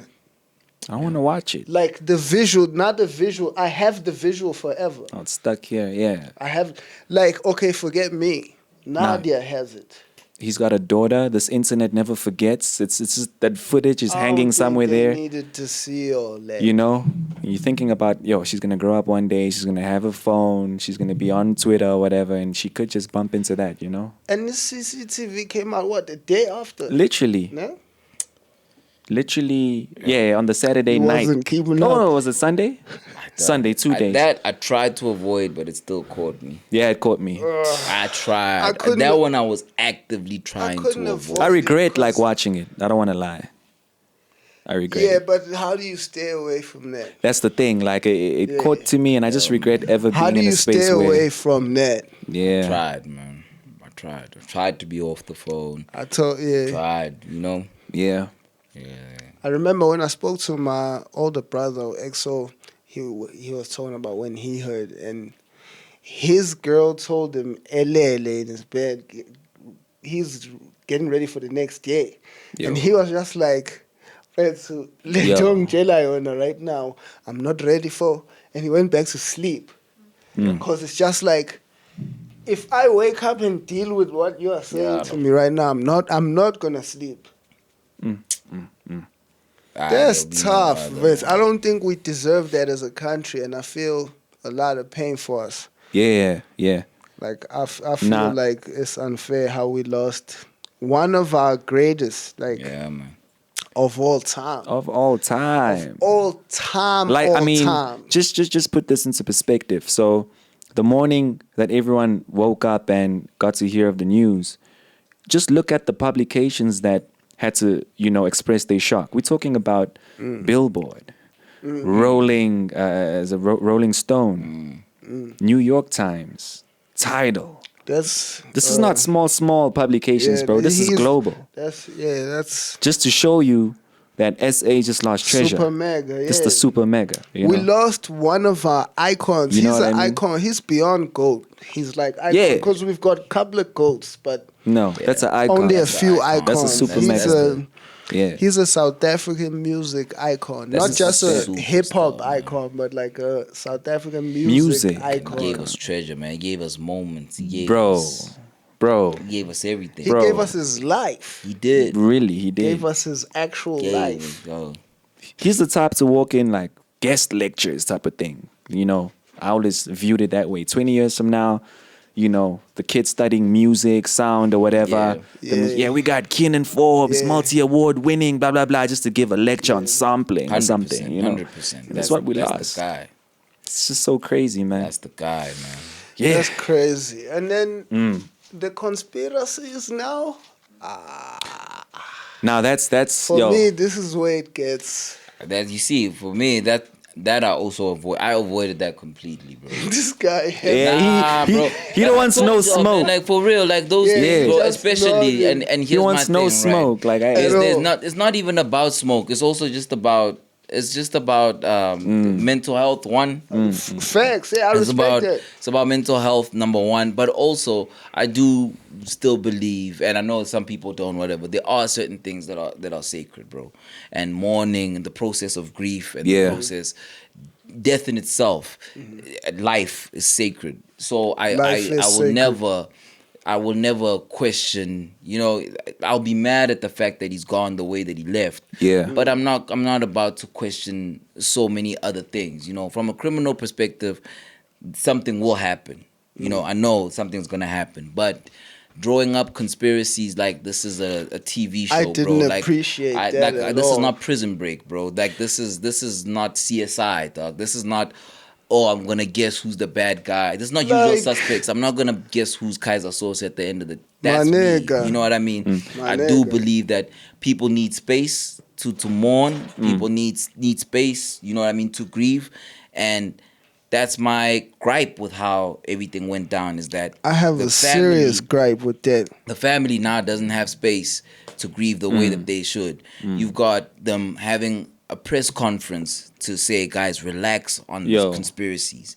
I want to watch it. like, the visual, not the visual. I have the visual forever. Oh, it's stuck here. Yeah. I have, like, okay, forget me. Nadia has it. He's got a daughter. This internet never forgets. It's just that footage is I don't hanging think somewhere they there. needed to see all that. You know, you're thinking about, she's gonna grow up one day. She's gonna have a phone. She's gonna be on Twitter or whatever, and she could just bump into that. You know, And this CCTV came out, what, the day after? literally, No? yeah, on the Saturday He night. wasn't keeping No, up. no, was it Sunday? Sunday, 2 days. That I tried to avoid, but it still caught me. Yeah, it caught me. I tried. I couldn't- That one I was actively trying couldn't to avoid avoid. I regret like because- watching it. I don't want to lie. I regret Yeah, it. but how do you stay away from that? That's the thing. Like it caught to me, and I just regret ever How being do in you a space stay where. away from that? Yeah. Tried, man. I tried to be off the phone. I told, yeah. Tried, you know. Yeah. Yeah. I remember when I spoke to my older brother, EXO, he was talking about when he heard, and his girl told him, Elele in his bed, he's getting ready for the next day. Yo. And he was just like, Yo. right now, I'm not ready for, and he went back to sleep. Because it's just like, if I wake up and deal with what you are saying to me right now, I'm not gonna sleep. That's tough, Vince. I don't think we deserve that as a country, and I feel a lot of pain for us. Yeah. Like, I feel like it's unfair how we lost one of our greatest, like, Yeah, man. of all time. Of all time. All time, Like, all I mean, time. just put this into perspective. So the morning that everyone woke up and got to hear of the news, just look at the publications that had to, express their shock. We're talking about Billboard, Rolling Stone, New York Times, Tidal. This is not small publications, bro. This is global. That's Just to show you that SA just lost treasure. super mega. It's the super mega. We lost one of our icons. You know He's what an I mean? icon. He's beyond gold. He's like icon. Yeah. Because we've got a couple of goats, but No, that's an icon. only a few icons. That's a super he's mega. Yeah. He's a South African music icon. That's Not just a superstar, hip hop man. icon, but like a South African music He icon. gave us treasure, man. He gave us moments. He gave Bro. us, he gave us everything. He Bro. gave us his life. He did. Really, he did. Gave us his actual life. Yo. He's the type to walk in like guest lectures type of thing. I always viewed it that way. 20 years from now, you know, the kids studying music, sound, or whatever. We got Kiernan Forbes, multi-award winning, blah, blah, blah, just to give a lecture on sampling or something. You know? 100%. That's what we that's lost. The guy. It's just so crazy, man. That's the guy, man. Yeah. That's crazy. And then the conspiracies now. Now that's For me, this is where it gets. That you see, for me, that I also avoid. I avoided that completely, bro. This guy. Yeah, bro. he don't want no smoke. Like for real, like those things, bro. just Especially, and here's He wants my no thing, smoke. right? Like It's not even about smoke. It's also just about. It's just about mental health. One. Facts. Yeah, I respect that. It's about mental health, number one. But also, I do still believe, and I know some people don't, whatever. There are certain things that are sacred, bro. And mourning, and the process of grief, and the process, death in itself, life is sacred. So I will never question. You know, I'll be mad at the fact that he's gone the way that he left. Yeah. But I'm not about to question so many other things. You know, from a criminal perspective, something will happen. You know, I know something's gonna happen. But drawing up conspiracies like this is a TV show, I bro. didn't Like, appreciate that at this all. is not Prison Break, bro. Like this is not CSI, dog. This is not. Oh, I'm gonna guess who's the bad guy. This is not usual suspects. I'm not gonna guess who's Kaiser Source at the end of the. That's me. nigga. You know what I mean? My I do nigga. believe that people need space to mourn. People need space. You know what I mean, to grieve, and that's my gripe with how everything went down. Is that I have the a serious gripe with that. the family now doesn't have space to grieve the way that they should. You've got them having a press conference to say, guys, relax on these conspiracies.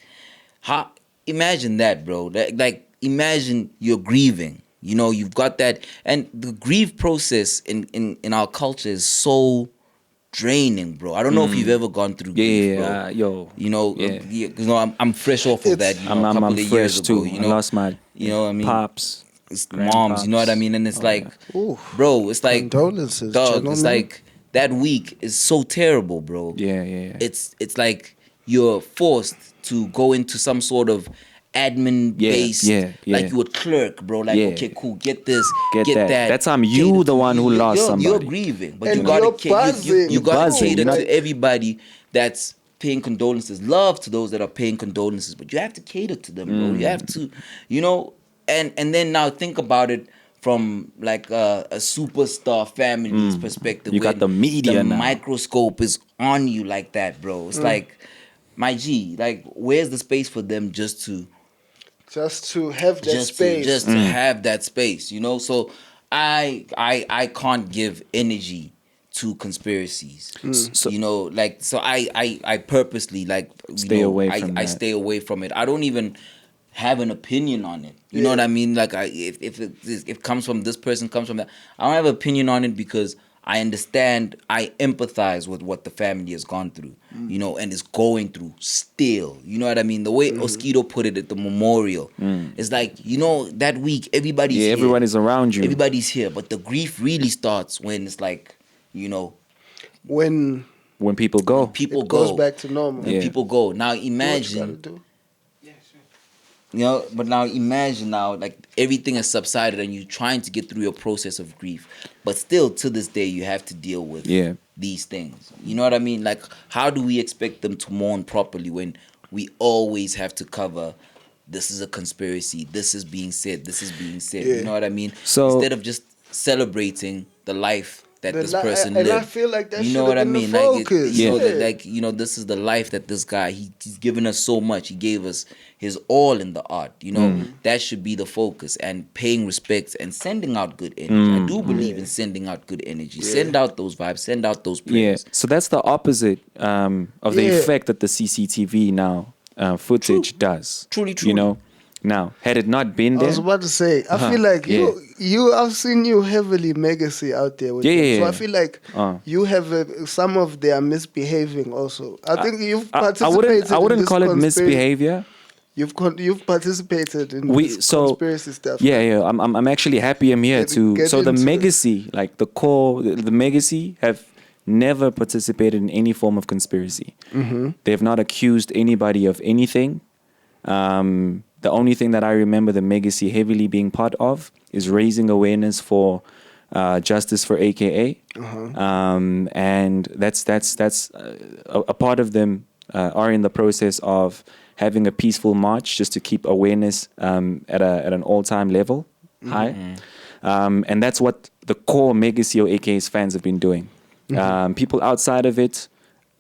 How? Imagine that, bro. Like imagine you're grieving. You know, you've got that, and the grief process in our culture is so draining, bro. I don't know if you've ever gone through grief, bro. You know, I'm fresh off of that. You know, a couple of fresh years too. ago. You know, I lost my you know what I mean? pops, Moms, you know what I mean? And it's like, bro, it's like, Condolences, dog, gentlemen. it's like that week is so terrible, bro. Yeah. It's like you're forced to go into some sort of admin based, like you would clerk, bro. Like, okay, cool, get this, get that. That time you the one who lost You're somebody. grieving, but And you gotta you're buzzing. you gotta Buzzing, cater you know? to everybody that's paying condolences. Love to those that are paying condolences, but you have to cater to them, bro. You have to, you know, and then now think about it from like a superstar family's perspective. You got when the media the now. microscope is on you like that, bro. It's like, my G, like, where's the space for them just to have that space. just to have that space, you know? So I can't give energy to conspiracies. So- you know, like, so I purposely, like, Stay away from I that. stay away from it. I don't even have an opinion on it. You know what I mean? Like, if it comes from this person, comes from that, I don't have an opinion on it because I understand, I empathize with what the family has gone through, you know, and is going through still. You know what I mean? The way Oskido put it at the memorial, it's like, you know, that week, everybody's here. everyone is around you. Everybody's here, but the grief really starts when it's like, you know, When when people go. people it go. goes back to normal. When people go. Now Do what you imagine, gotta do. you know, but now imagine now, like, everything has subsided and you're trying to get through your process of grief. But still, to this day, you have to deal with these things. You know what I mean? Like, how do we expect them to mourn properly when we always have to cover, this is a conspiracy, this is being said, this is being said. You know what I mean? So- instead of just celebrating the life that this person and lived. I feel like that You know should what I have been mean? the Like, focus. you know, like, you know, this is the life that this guy, he's given us so much. He gave us his all in the art. You know, that should be the focus, and paying respects and sending out good energy. I do believe in sending out good energy. Send out those vibes, send out those prayers. So that's the opposite of the effect that the CCTV now footage does. Truly. You know, now had it not been I there, was about to say, I feel like I've seen you heavily legacy out there with them. So I feel like you have some of their misbehaving also. I think you've participated. I wouldn't in this call it misbehavior. You've participated in this conspiracy stuff. Yeah. I'm actually happy I'm here Get so the into it. Megacy, like the core, the Megacy have never participated in any form of conspiracy. They have not accused anybody of anything. The only thing that I remember the Megacy heavily being part of is raising awareness for justice for AKA, and that's a part of them are in the process of having a peaceful march just to keep awareness at an all-time level high, and that's what the core Megacy or AKA's fans have been doing. People outside of it,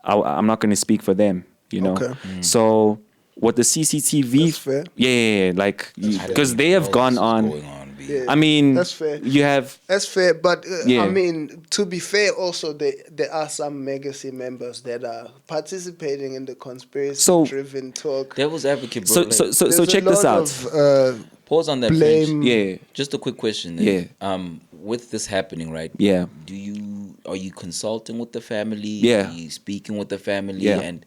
I'm not going to speak for them, you know. Okay. So what the CCTV, That's fair. Yeah, like because they have gone on. Yeah, I mean, that's fair. You have That's fair, but Yeah. I mean, to be fair, also there are some Megacy members that are participating in the conspiracy-driven talk. Devil's advocate, bro. so like, so so There's so a check this lot out. of, pause on that. blame. French. Yeah, Just a quick question. Yeah. Then. With this happening, right? Yeah. Are you consulting with the family? Yeah. Are you speaking with the family? Yeah. And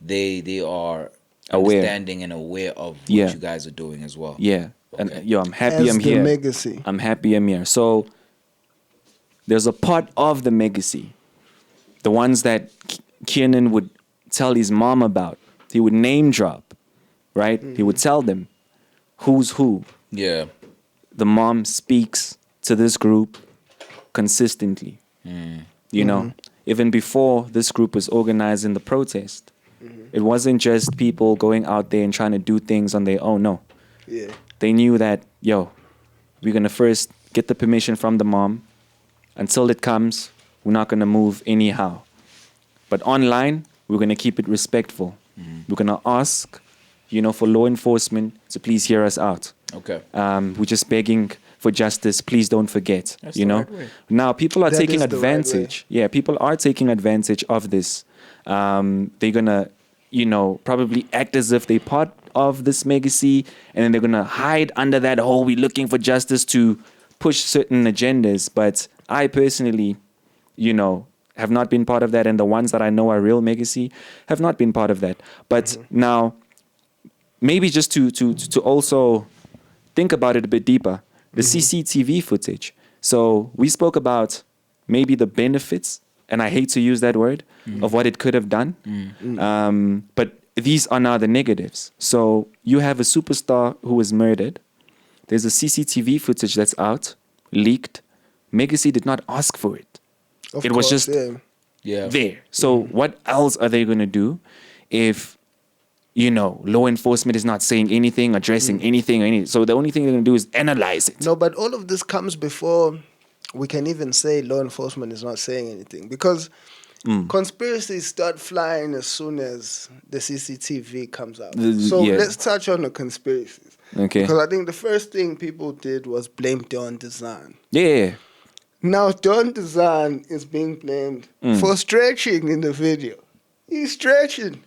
they are Aware. understanding and aware of what Yeah. you guys are doing as well. Yeah, Okay. and I'm happy As I'm the here. Megacy. I'm happy I'm here. So there's a part of the Megacy, the ones that Kiernan would tell his mom about. He would name drop, right? He would tell them who's who. Yeah. The mom speaks to this group consistently. You know, even before this group was organizing the protest, it wasn't just people going out there and trying to do things on their own. No, Yeah. they knew that, we're going to first get the permission from the mom. Until it comes, we're not going to move anyhow. But online, we're going to keep it respectful. We're going to ask, for law enforcement to please hear us out. Okay. We're just begging for justice. Please don't forget, That's the right way. Now, people are That taking is the right advantage. Yeah, people are taking advantage of this. They're going to, probably act as if they're part of this Megacy, and then they're going to hide under that whole we're looking for justice to push certain agendas. But I personally, have not been part of that, and the ones that I know are real Megacy have not been part of that. But now, maybe just to also think about it a bit deeper, the CCTV footage. So we spoke about maybe the benefits, and I hate to use that word, of what it could have done. But these are now the negatives. So you have a superstar who was murdered. There's a CCTV footage that's out, leaked. Megacy did not ask for it. Of It was course, just Yeah. there. So what else are they going to do if, law enforcement is not saying anything, addressing anything? So the only thing they're going to do is analyze it. No, but all of this comes before we can even say law enforcement is not saying anything, because conspiracies start flying as soon as the CCTV comes out. So yeah. let's touch on the conspiracies. Okay. Because I think the first thing people did was blame Don Design. Yeah. Now Don Design is being blamed for stretching in the video. He's stretching.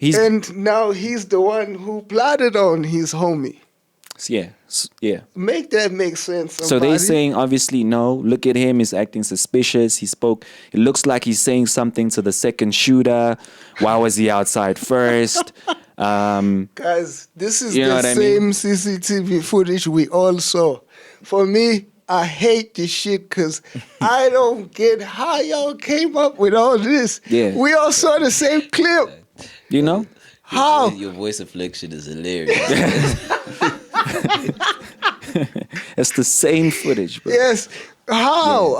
And now he's the one who plotted on his homie. Yeah. Make that make sense. So they're saying, obviously, no, look at him, he's acting suspicious. It looks like he's saying something to the second shooter. Why was he outside first? Guys, this is You know the what I mean? same CCTV footage we all saw. For me, I hate this shit because I don't get how y'all came up with all this. Yeah. We all saw the same clip. How? Your voice inflection is hilarious. It's the same footage, bro. Yes. How?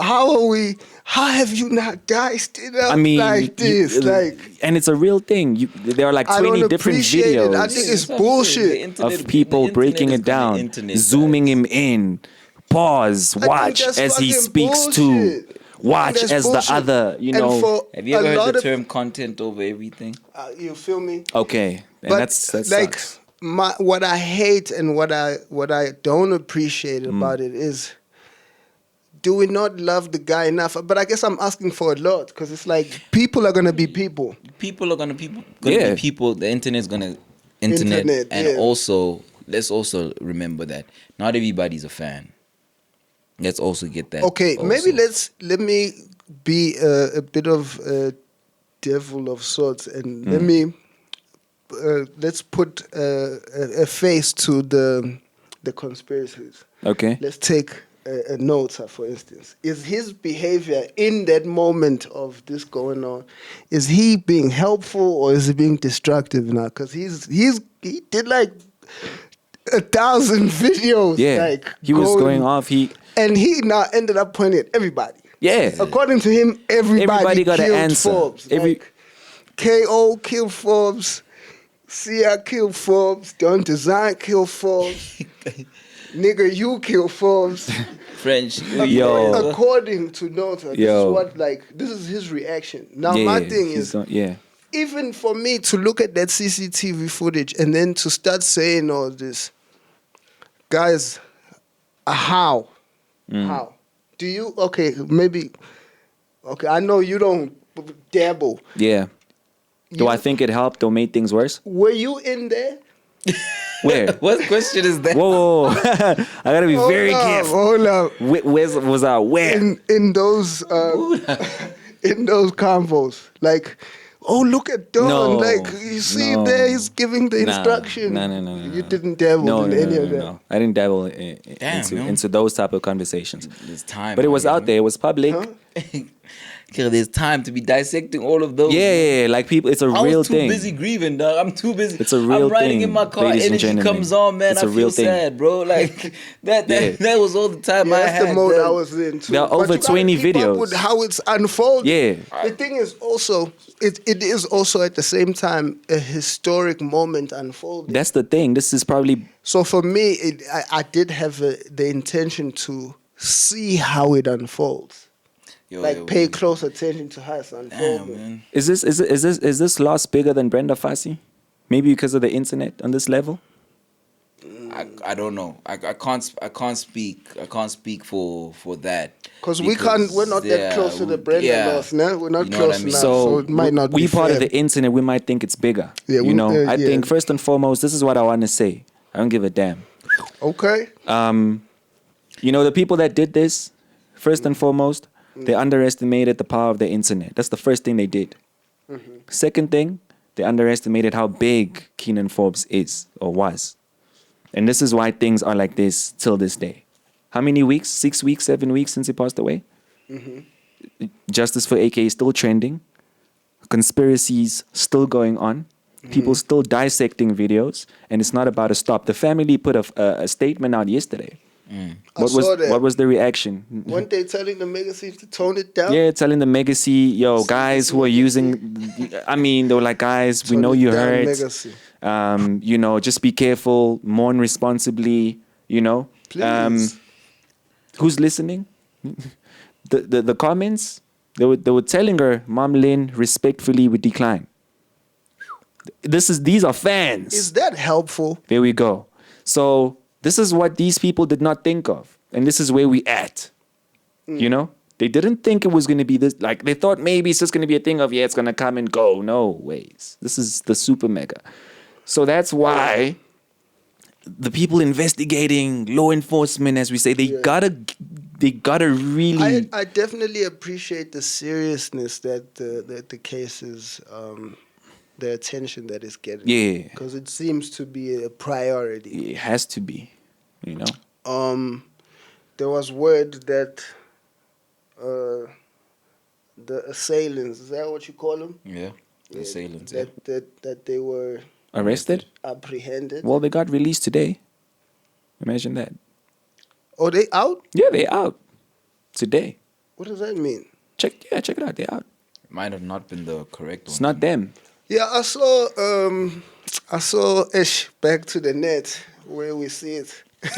How have you not diced it up like this? And it's a real thing. There are like I 20 don't different appreciate it. I videos think it's bullshit. of people breaking it down, zooming him in, pause, I think watch that's as he fucking speaks bullshit. to, watch That's as bullshit. the other, And for Have you ever a heard lot the of- term content over everything? You feel me? Okay, and But that's like sucks. what I hate and what I don't appreciate Mm. about it is, do we not love the guy enough? But I guess I'm asking for a lot, because it's like people are gonna be people. People are gonna be people. The internet's gonna Internet, and yeah. also let's also remember that not everybody's a fan. Let's also get that. Okay, also. maybe let me be a bit of a devil of sorts, and let's put a face to the conspiracies. Okay. Let's take a nota, for instance, is his behavior in that moment of this going on, is he being helpful or is he being destructive now? Because he did like 1,000 videos. Yeah, like he was going off. And he now ended up pointing at everybody. Yeah. According to him, everybody got an killed answer. Forbes. Like, KO killed Forbes. Sia killed Forbes. Don Design killed Forbes. Nigga, you killed Forbes. French. Yo. According to Nota, this is his reaction. Now, my thing is, even for me to look at that CCTV footage and then to start saying all this, guys, how? How? Do you, I know you don't dabble. Yeah. Do I think it helped or made things worse? Were you in there? Where? What question is that? Whoa. I gotta be very careful. Hold up. Where was I? Where? In those in those convos. Like, oh, look at Don. No, like, you see there, he's giving the instruction. No. You didn't dabble in any of that. No. I didn't dabble into those type of conversations. There's time. But it was out there. It was public. Huh? There's time to be dissecting all of those. Yeah, like people, it's a real thing. I'm too busy grieving, dog. I'm too busy. It's a real I'm riding thing, in my car, ladies and energy gentlemen. comes on, man. It's I a feel real thing. sad, bro. Like that was all the time I That's had. the mode man. I was in too. There are But over you gotta 20 keep up videos. with how it's unfolding. Yeah. The thing is also, it is also at the same time a historic moment unfolding. That's the thing. This is probably So for me, I did have the intention to see how it unfolds. Pay close attention to how it's unfolding. man. is this loss bigger than Brenda Fassie? Maybe because of the internet on this level? I don't know. I can't speak for that. Because we're not that close to the Brenda loss, no? We're not You know what close I mean? enough, so it might not be we part of fair. the internet, we might think it's bigger. Yeah, I think first and foremost, this is what I want to say. I don't give a damn. Okay. The people that did this, first and foremost, they underestimated the power of the internet. That's the first thing they did. Second thing, they underestimated how big Kiernan Forbes is or was. And this is why things are like this till this day. How many weeks? 6 weeks, 7 weeks since he passed away? Justice for AK is still trending. Conspiracies still going on. People still dissecting videos. And it's not about to stop. The family put a statement out yesterday. What was the reaction? Weren't they telling the Megacy to tone it down? Yeah, telling the Megacy, guys who are using, they were like, guys, we Tone know it you down, heard. Megacy. Just be careful, mourn responsibly, Please. Who's listening? the comments, they were telling her, Mom Lynn, respectfully, we decline. These are fans. Is that helpful? There we go. So this is what these people did not think of. And this is where we at. They didn't think it was going to be this. Like, they thought maybe it's just going to be a thing of, it's going to come and go. No ways. This is the super mega. So that's why the people investigating, law enforcement, as we say, they gotta really. I definitely appreciate the seriousness that the case is, the attention that it's getting. Yeah. Because it seems to be a priority. It has to be, There was word that the assailants, is that what you call them? Yeah, the assailants. That they were Arrested? apprehended. Well, they got released today. Imagine that. Oh, they out? Yeah, they out today. What does that mean? Check it out. They're out. It might have not been the correct one. It's not them. Yeah, I saw Ish back to the net where we see it. I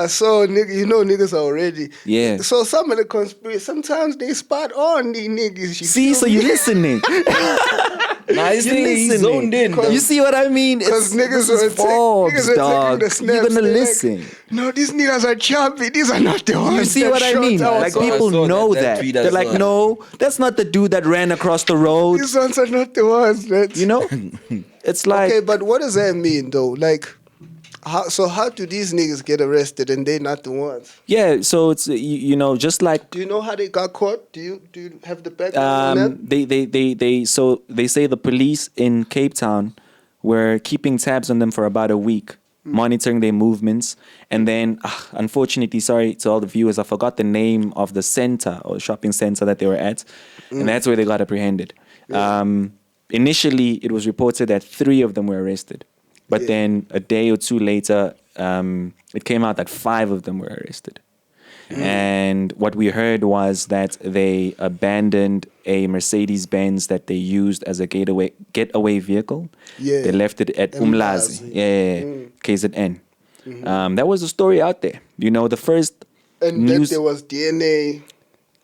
saw niggas already. Yeah. So some of the conspiracy, sometimes they spot on these niggas. See, so you're listening. Nah, he's zoned in. You see what I mean? Because niggas this is were Forbes, dog. taking the snaps. You're gonna They're listen. Like, no, these niggas are choppy. These are not the ones. You see that what I shot mean? out. Like, saw people know that that. tweet I They're like, saw. no, that's not the dude that ran across the road. These ones are not the ones that. It's like, Okay, but what does that mean though? Like, how do these niggas get arrested and they not the ones? yeah. So it's just like Do you know how they got caught? Do you have the background on that? they say the police in Cape Town were keeping tabs on them for about a week monitoring their movements. And then, unfortunately, sorry to all the viewers, I forgot the name of the center or shopping center that they were at. And that's where they got apprehended. Initially, it was reported that 3 of them were arrested. But then a day or 2 later, it came out that 5 of them were arrested. And what we heard was that they abandoned a Mercedes-Benz that they used as a getaway vehicle. Yeah. They left it at Umlazi, KZN. That was the story out there. You know, the first And news. that there was DNA.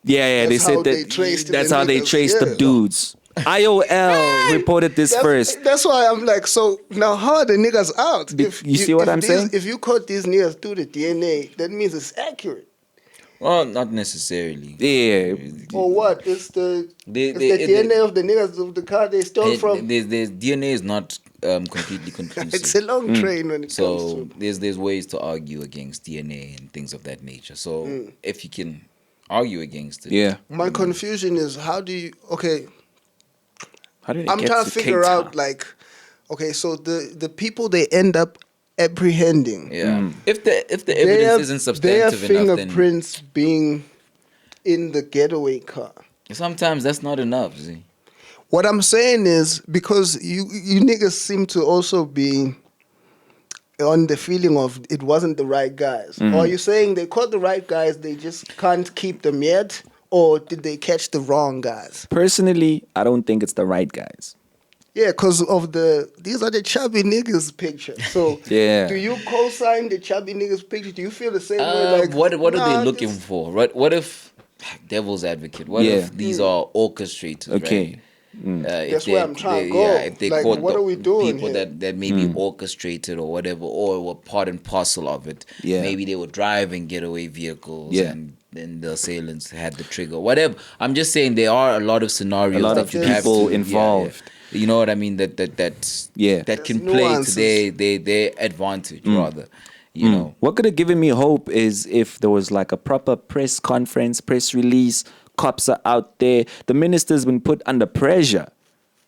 They That's said how they that traced that's the how they niggas. traced the Yeah. dudes. IOL reported this first. That's why I'm like, so now how are the niggas out? You see what I'm saying? If you caught these niggas through the DNA, that means it's accurate. Well, not necessarily. Yeah. Or what? It's the They- it's they- the DNA of the niggas of the car they stole from. There's DNA is not completely conclusive. It's a long train when it comes So to. there's ways to argue against DNA and things of that nature. So if you can argue against it, Yeah. My confusion is how do you? Okay, How did it I'm get trying to Cape figure Town? out like, okay, so the people they end up apprehending, yeah. If the their evidence isn't substantive enough, then fingerprints being in the getaway car. sometimes that's not enough. See? What I'm saying is because you niggas seem to also be on the feeling of it wasn't the right guys. Or are you saying they caught the right guys, they just can't keep them yet? Or did they catch the wrong guys? Personally, I don't think it's the right guys. Yeah, because of these are the chubby niggas picture. So Yeah. do you co-sign the chubby niggas picture? Do you feel the same way? Like What are nah, they looking for? What if devil's advocate? What Yeah. if these are orchestrators? Okay. Right? That's where I'm trying to go. If they Like, caught what the are we doing people here? that maybe orchestrated or whatever, or were part and parcel of it. Yeah. Maybe they were driving getaway vehicles Yeah. and then the assailants had the trigger. Whatever. I'm just saying there are a lot of scenarios. A lot that of you have people to- involved. You know what I mean? That Yeah. that can There's play nuances. to their advantage rather. You know. What could have given me hope is if there was like a proper press conference, press release, cops are out there. The minister's been put under pressure.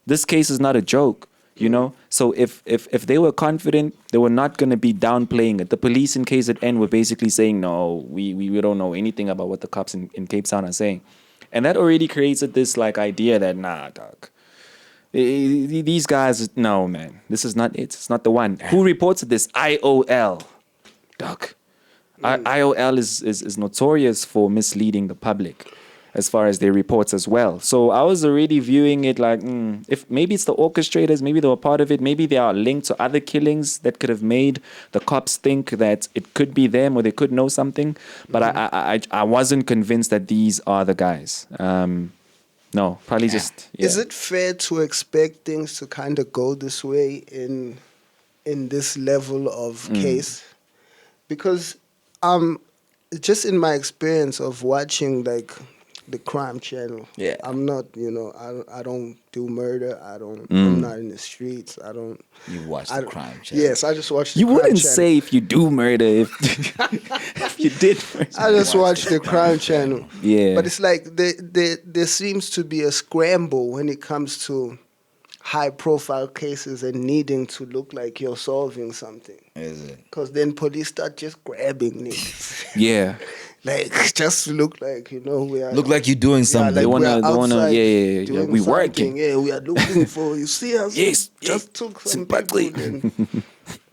This case is not a joke, you know? So if they were confident, they were not going to be downplaying it. The police in KZN were basically saying, no, we don't know anything about what the cops in Cape Town are saying. And that already created this like idea that, nah, dog. These guys, no, man. This is not it. It's not the one. Who reported this? IOL. Dog. IOL is notorious for misleading the public as far as their reports as well. So I was already viewing it like, if maybe it's the orchestrators, maybe they were part of it, maybe they are linked to other killings that could have made the cops think that it could be them or they could know something. But I wasn't convinced that these are the guys. No, probably just. Yeah. Is it fair to expect things to kind of go this way in this level of case? Because just in my experience of watching like the crime channel, Yeah. I'm not, I don't do murder. I'm not in the streets. I don't. You watch the crime channel. Yes, I just watch the You crime wouldn't channel. say if you do murder if you did murder. I just watch the crime channel. Yeah. But it's like there seems to be a scramble when it comes to high profile cases and needing to look like you're solving something. Is it? Because then police start just grabbing niggas. Yeah. Like, just look like, we are. Look like you're doing something. They we are wanna- outside yeah. doing We something. working. Yeah, we are looking for, you see us? Yes, Just yes, took some sympathy. people.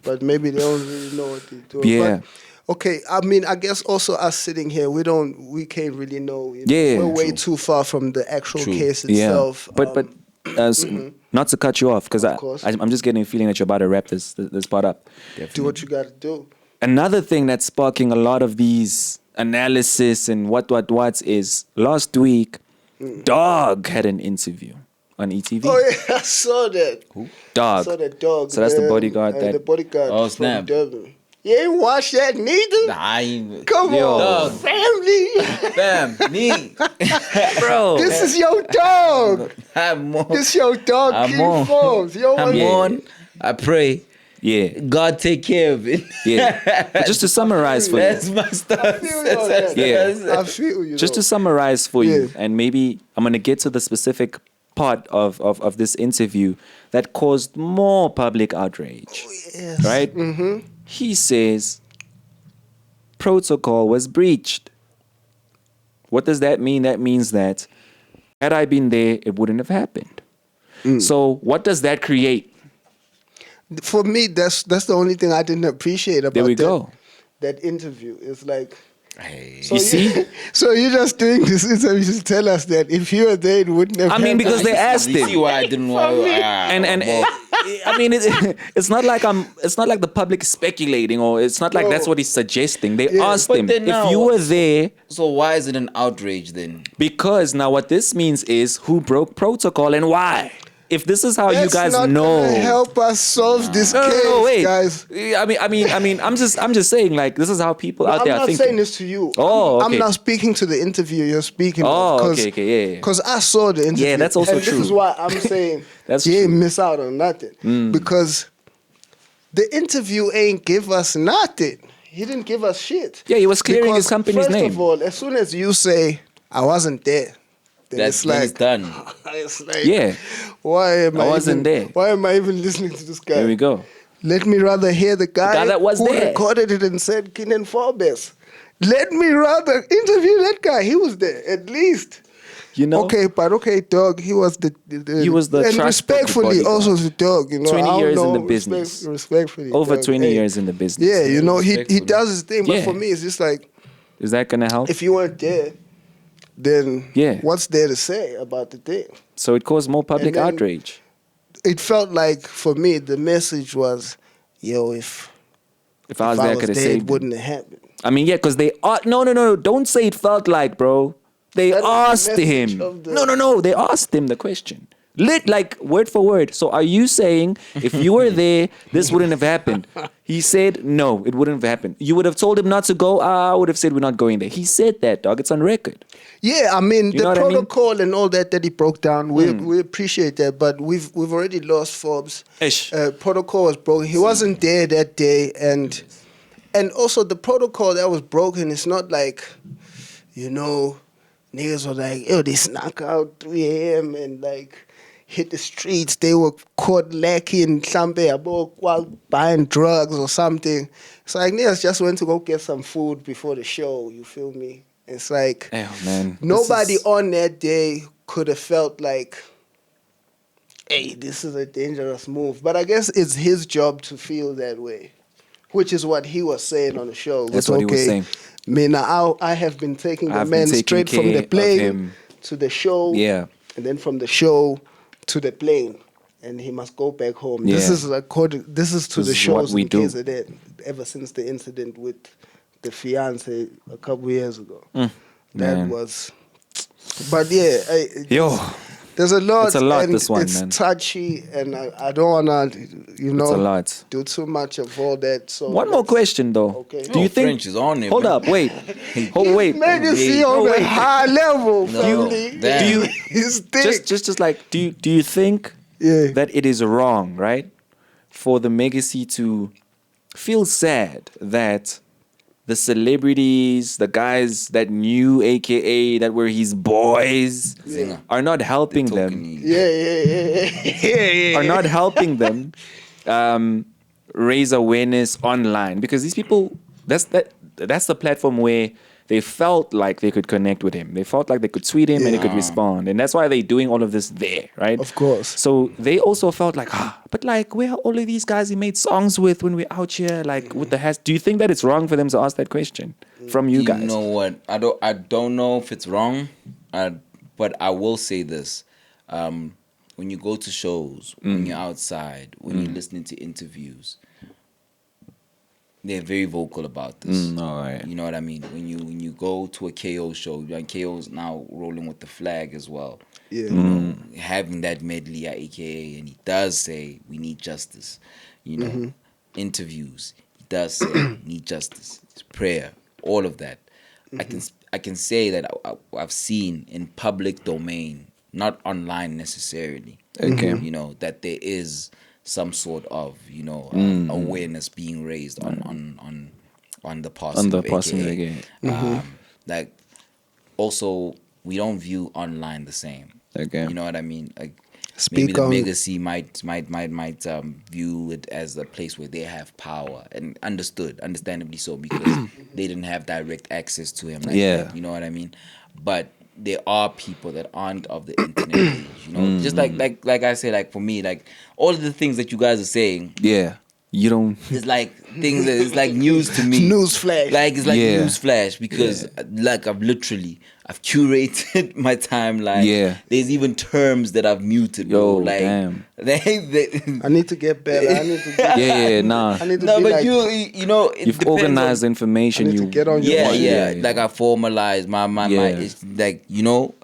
But maybe they don't really know what they're doing. Yeah. But, okay, I mean, I guess also us sitting here, we can't really know. Yeah, We're way true. too far from the actual True. case Yeah. itself. But not to cut you off, because course. I'm just getting a feeling that you're about to wrap this part up. do what you got to do. Another thing that's sparking a lot of these analysis and what's is last week, Dog had an interview on ETV. Oh, yeah, I saw that. Dog. I saw that dog. So that's the bodyguard The bodyguard Oh, from snap. Durban. You ain't watch that neither? I ain't. Come Yo. on, Dog. family. Fam, me. Bro. This is your dog. I'm on. This your dog, I'm King on. Forbes. Yo, I'm on. I pray. Yeah. God take care of it. Yeah. But just to summarize for you. That's my stuff. feel you on that. Yeah. I feel you. Just though. to summarize for you, Yeah. and maybe I'm going to get to the specific part of this interview that caused more public outrage. Yes. Right? He says protocol was breached. What does that mean? That means that had I been there, it wouldn't have happened. So what does that create? For me, that's the only thing I didn't appreciate about There we go. that interview. It's like, Hey. You see? so you're just doing this interview to tell us that if you were there, it wouldn't have I mean, happened. because they asked You see him. why I didn't want to. And I mean, it's not like the public is speculating, or it's not like that's what he's suggesting. They asked but him then if now- you were there, So why is it an outrage then? because now what this means is who broke protocol and why. If this is how you That's guys not know, gonna help us solve this case, no, wait, guys. I mean, I'm just saying, like, this is how people out I'm there are not thinking. saying this to you. Oh, I'm okay. not speaking to the interview you're speaking Oh, of. okay, yeah. Because I saw the interview. Yeah, that's also and true. This is why I'm saying That's you ain't true. miss out on nothing. Because the interview ain't give us nothing. He didn't give us shit. Yeah, he was clearing his Because company's first name. of all, as soon as you say, I wasn't there, then That's it's it's like, done. it's like, Yeah. why am I I wasn't even, there. Why am I even listening to this guy? There we go. Let me rather hear the guy that was who there. recorded it and said Kiernan Forbes. Let me rather interview that guy. He was there, at least. You know, Okay, dog. He was the He was the and trusted respectfully bodyguard. also the dog. You know, 20 I don't years in know, the business. Respectfully, over dog. 20 Hey, years in the business. Yeah, you know, he Respectfully. does his thing. But Yeah. for me, it's just like Is that gonna help? if you weren't there, then Yeah. what's there to say about the thing? So it caused more public And then- outrage. It felt like for me the message was, yo, if If I was there, I was could have there, it saved him. wouldn't have happened. I mean, yeah, because they no. Don't say it felt like, bro. They That was the asked message him. of the- No. They asked him the question. Like word for word. So are you saying if you were there, this wouldn't have happened? He said no, it wouldn't have happened. You would have told him not to go. I would have said we're not going there. He said that, dog. It's on record. Yeah, I mean You know the what I mean? protocol and all that he broke down. We appreciate that, but we've already lost Forbes. Ish. Protocol was broken. He wasn't there that day, and also the protocol that was broken. It's not like, you know, niggas were like, yo, they snuck out 3 a.m. and like hit the streets. They were caught lacking something while buying drugs or something. It's like niggas just went to go get some food before the show. You feel me? It's like Oh man. nobody This is- on that day could have felt like, hey, this is a dangerous move. But I guess it's his job to feel that way, which is what he was saying on the show. That's It's what he was saying. Me now, I have been taking the I've been man taking straight from care the of plane him. to the show. Yeah. And then from the show to the plane. And he must go back home. This Yeah. is this is to This the is what shows we in do. KZN, ever since the incident with the fiance a couple years ago. That man. was, but yeah, Yo, there's a lot. It's a lot, and this one, it's man. touchy, and I don't wanna, you know, it's a lot. do too much of all that. So One more question though. Okay. Do you think French is on it, Hold man. up, wait. Wait. man, you see No, on a wait. high level, No, family. damn. Do you- His thing. Just like do you think Yeah. that it is wrong, right, for the Megacy to feel sad that the celebrities, the guys that knew AKA that were his boys, Zinger. are not helping Token them, you. Yeah. are not helping them raise awareness online, because these people, that's the platform where they felt like they could connect with him. They felt like they could tweet him and he could respond. And that's why they're doing all of this there, right? Of course. So they also felt like, but like, where are all of these guys he made songs with when we're out here, like with the hash? Do you think that it's wrong for them to ask that question from you guys? You know what? I don't know if it's wrong, but I will say this: when you go to shows, when you're outside, when you're listening to interviews, they're very vocal about this. All right. You know what I mean? When you go to a KO show, like KO's now rolling with the flag as well. Yeah. You know, having that medley at AKA, and he does say we need justice. You know, interviews, he does say we need justice. It's prayer, all of that. I can say that I've seen in public domain, not online necessarily. Okay. You know that there is some sort of awareness being raised on the passing On the of passing of AKA. AKA. Like also we don't view online the same. Okay. You know what I mean? Like Speak maybe the on it. legacy might view it as a place where they have power, and understandably so, because they didn't have direct access to him like Yeah. that. You know what I mean? But there are people that aren't of the internet age. You know, just like I say, like for me, like all of the things that you guys are saying. Yeah. You don't. It's like things that it's like news to me. Newsflash. Like it's like Yeah. newsflash because like I've curated my timeline. Yeah. There's even terms that I've muted. Yo, bro. Like, damn. I need to get better. I need to get Yeah, nah. I need to no, be but like, you know, it You've depends organized on, information. I need to You get on your yeah, one. yeah, like I formalized my Yeah. it's like, you know,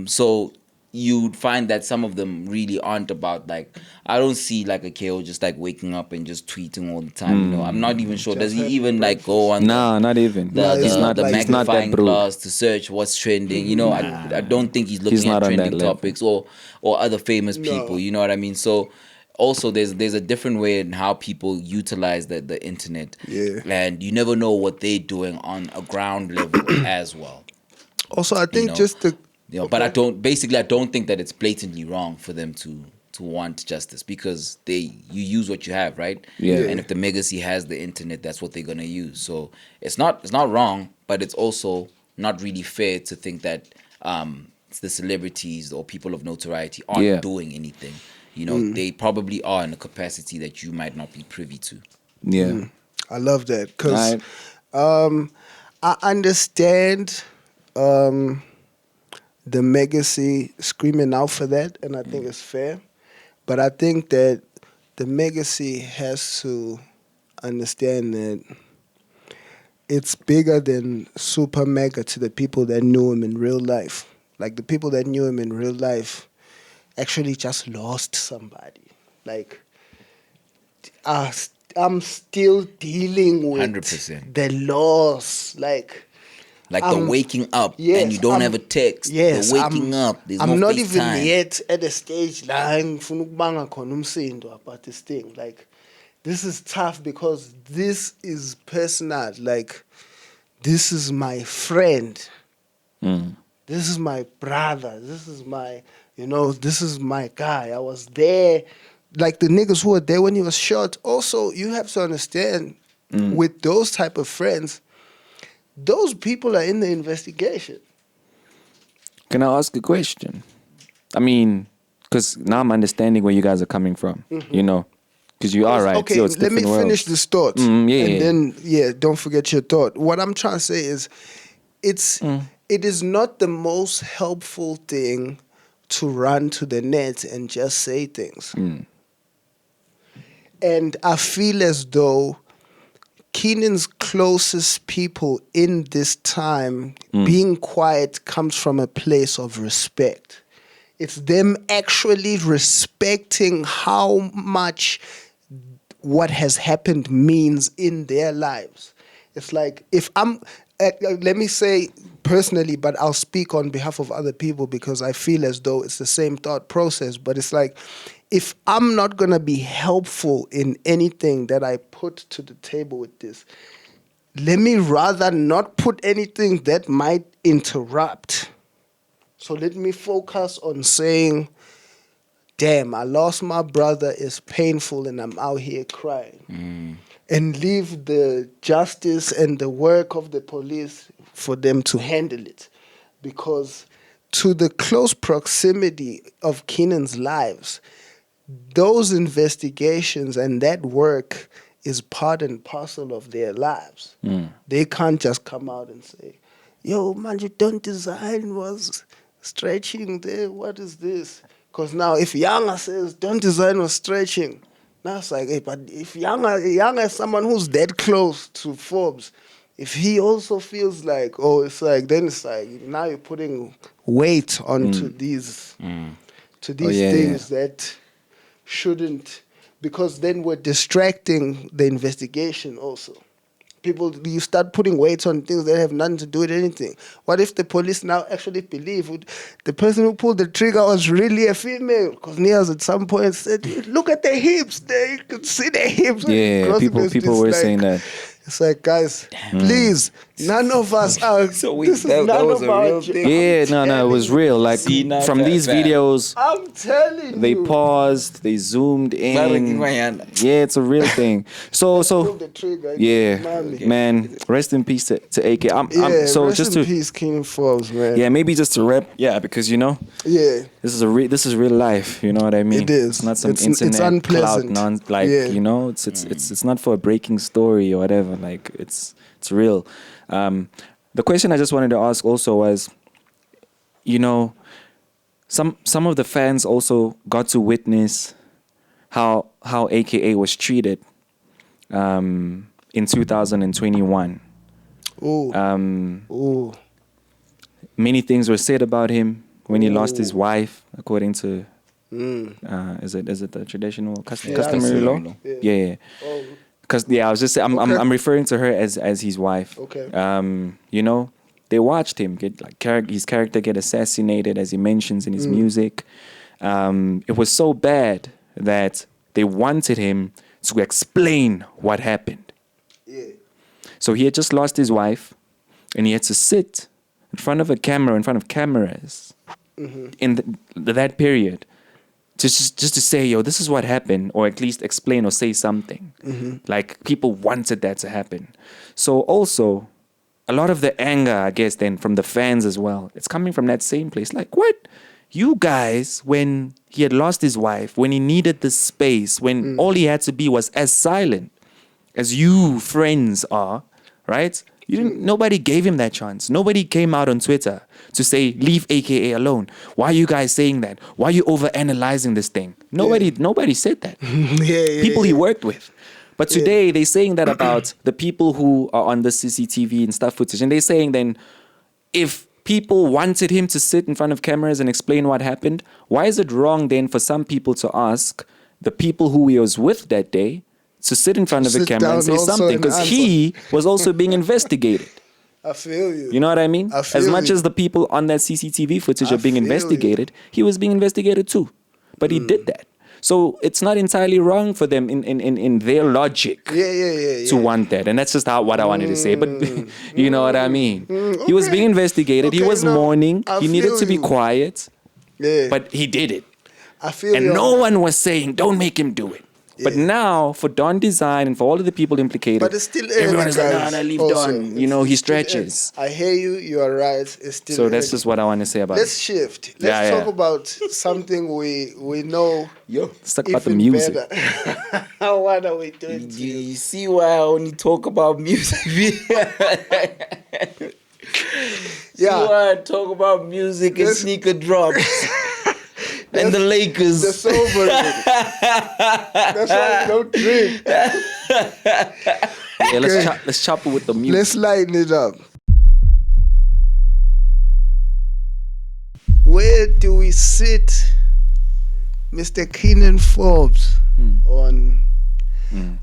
so you'd find that some of them really aren't about, like, I don't see like a KO just like waking up and just tweeting all the time. You know, I'm not even sure. Does he having even like go on Nah, not even. the, No, the, he's the, not the like that. He's not that magnifying broke. glass to search what's trending? You know, I don't think he's looking He's not at on that trending level. topics or other famous people. You know what I mean? So also there's a different way in how people utilize the internet. Yeah. And you never know what they're doing on a ground level as well. Also, I think know, just the You know, but I don't think that it's blatantly wrong for them to want justice, because you use what you have, right? Yeah. And if the legacy has the internet, that's what they're gonna use. So it's not wrong, but it's also not really fair to think that the celebrities or people of notoriety aren't doing anything. You know, they probably are in a capacity that you might not be privy to. Yeah. I love that because Right. I understand the legacy screaming out for that, and I think it's fair. But I think that the legacy has to understand that it's bigger than super mega to the people that knew him in real life. Like the people that knew him in real life actually just lost somebody. Like I'm still dealing with 100%. the loss. Like the waking up yes, and you don't have a text. Yes, the waking up. There's I'm no not even FaceTime. yet at a stage like ngifuna ukubanga khona umsindo about this thing. Like this is tough because this is personal. Like this is my friend. This is my brother. This is my, this is my guy. I was there. Like the niggas who were there when he was shot. Also, you have to understand with those type of friends, those people are in the investigation. Can I ask a question? I mean, because now I'm understanding where you guys are coming from. You know, because you are right. Okay, So it's let me different finish worlds. this thought. And then, don't forget your thought. What I'm trying to say is it is not the most helpful thing to run to the net and just say things. And I feel as though Kiernan's closest people in this time, being quiet comes from a place of respect. It's them actually respecting how much what has happened means in their lives. It's like, if I'm, let me say personally, but I'll speak on behalf of other people because I feel as though it's the same thought process, but it's like, if I'm not going to be helpful in anything that I put to the table with this, let me rather not put anything that might interrupt. So let me focus on saying, damn, I lost my brother, it's painful, and I'm out here crying. And leave the justice and the work of the police for them to handle it. Because to the close proximity of Kiernan's lives, those investigations and that work is part and parcel of their lives. They can't just come out and say, yo, man, you don't design was stretching there. What is this? Because now if Younger says don't design was stretching, now it's like, hey, but if Younger is someone who's that close to Forbes, if he also feels like, then it's like, now you're putting weight onto these things that shouldn't, because then we're distracting the investigation also. You start putting weights on things that have nothing to do with anything. What if the police now actually believe the person who pulled the trigger was really a female? Because Niaz at some point said, look at the hips. There, you could see the hips. Yeah, people were saying that. It's like, guys, please None of us are. So this is that none was of a our real job. thing. Yeah, no, it was real. Like Sina from these Fat. videos, I'm telling they you. paused, they zoomed in. Yeah, it's a real thing. So Pull the trigger. yeah, Mommy. man. Rest in peace to AK. Yeah, So rest just in to peace, King Forbes, man. yeah, maybe just to rep. Yeah, because you know Yeah. this is real life. You know what I mean? It is. It's not some It's internet cloud unpleasant. like you know. It's not for a breaking story or whatever. Like it's real. The question I just wanted to ask also was, you know, some of the fans also got to witness how AKA was treated in 2021. Oh. Oh. Many things were said about him when he lost his wife, according to is it the traditional customary law? Yeah. Oh. Because I was just I'm referring to her as his wife. Okay. You know, they watched him get his character get assassinated, as he mentions in his music. It was so bad that they wanted him to explain what happened. Yeah. So he had just lost his wife, and he had to sit in front of cameras, in that period, just to say, yo, this is what happened, or at least explain or say something. Like people wanted that to happen. So also, a lot of the anger, I guess, then from the fans as well, it's coming from that same place. Like, what? You guys, when he had lost his wife, when he needed the space, when all he had to be was as silent as you friends are, right? Nobody gave him that chance. Nobody came out on Twitter to say, leave AKA alone. Why are you guys saying that? Why are you overanalyzing this thing? Nobody said that. People he worked with. But today they're saying that about the people who are on the CCTV and stuff footage. And they're saying then, if people wanted him to sit in front of cameras and explain what happened, why is it wrong then for some people to ask the people who he was with that day to sit in front of the camera and say something? Because he was also being investigated. I feel you. You know what I mean? As much as the people on that CCTV footage are being investigated, he was being investigated too. But he did that. So it's not entirely wrong for them in their logic to want that. And that's just what I wanted to say. But you know what I mean? He was being investigated. He was mourning. He needed to be quiet. Yeah. But he did it. I feel and no one was saying, don't make him do it. But now, for Don Design and for all of the people implicated, but it's still everyone is like, nah, leave Don. You know, he stretches. I hear you. You are right. It's still so that's just what I want to say about Let's shift. Let's talk about something we know. Let's talk about the music. What are we doing? You see why I only talk about music? See why I talk about music and sneaker drops. And the Lakers. The sober. That's why we don't drink. Let's chop it with the music. Let's lighten it up. Where do we sit, Mr. Kiernan Forbes, on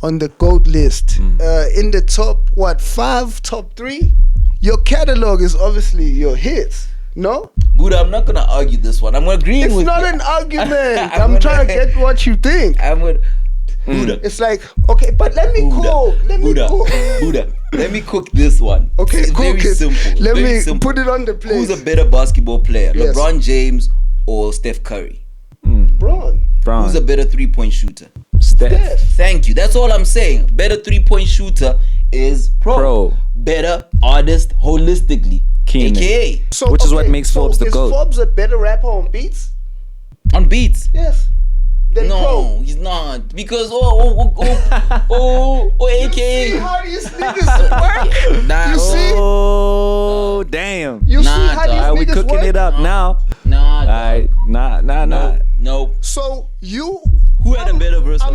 the GOAT list? In the top, top 3? Your catalog is obviously your hits, no? Buddha, I'm not gonna argue this one. I'm agreeing with you. It's not an argument. I'm trying to get what you think. Buddha. It's like, okay, but let me cook. Buddha, let me cook this one. Okay, it's cook very it. simple. Let very me simple. put it on the plate. Who's a better basketball player, Yes. LeBron James or Steph Curry? Braun. Who's a better 3-point shooter? Steph. Thank you. That's all I'm saying. Better 3-point shooter is pro. Better artist holistically. Kiernan. AKA. Which is what makes Forbes the GOAT. Is Forbes a better rapper on beats? On beats? Yes. Then no, he's not. Because AKA. You see how these niggas work? Nah. You see? Oh, damn. You see how these Are we niggas cooking work? it up now? Nah. Nah. Nope. So you... Who had a better verse on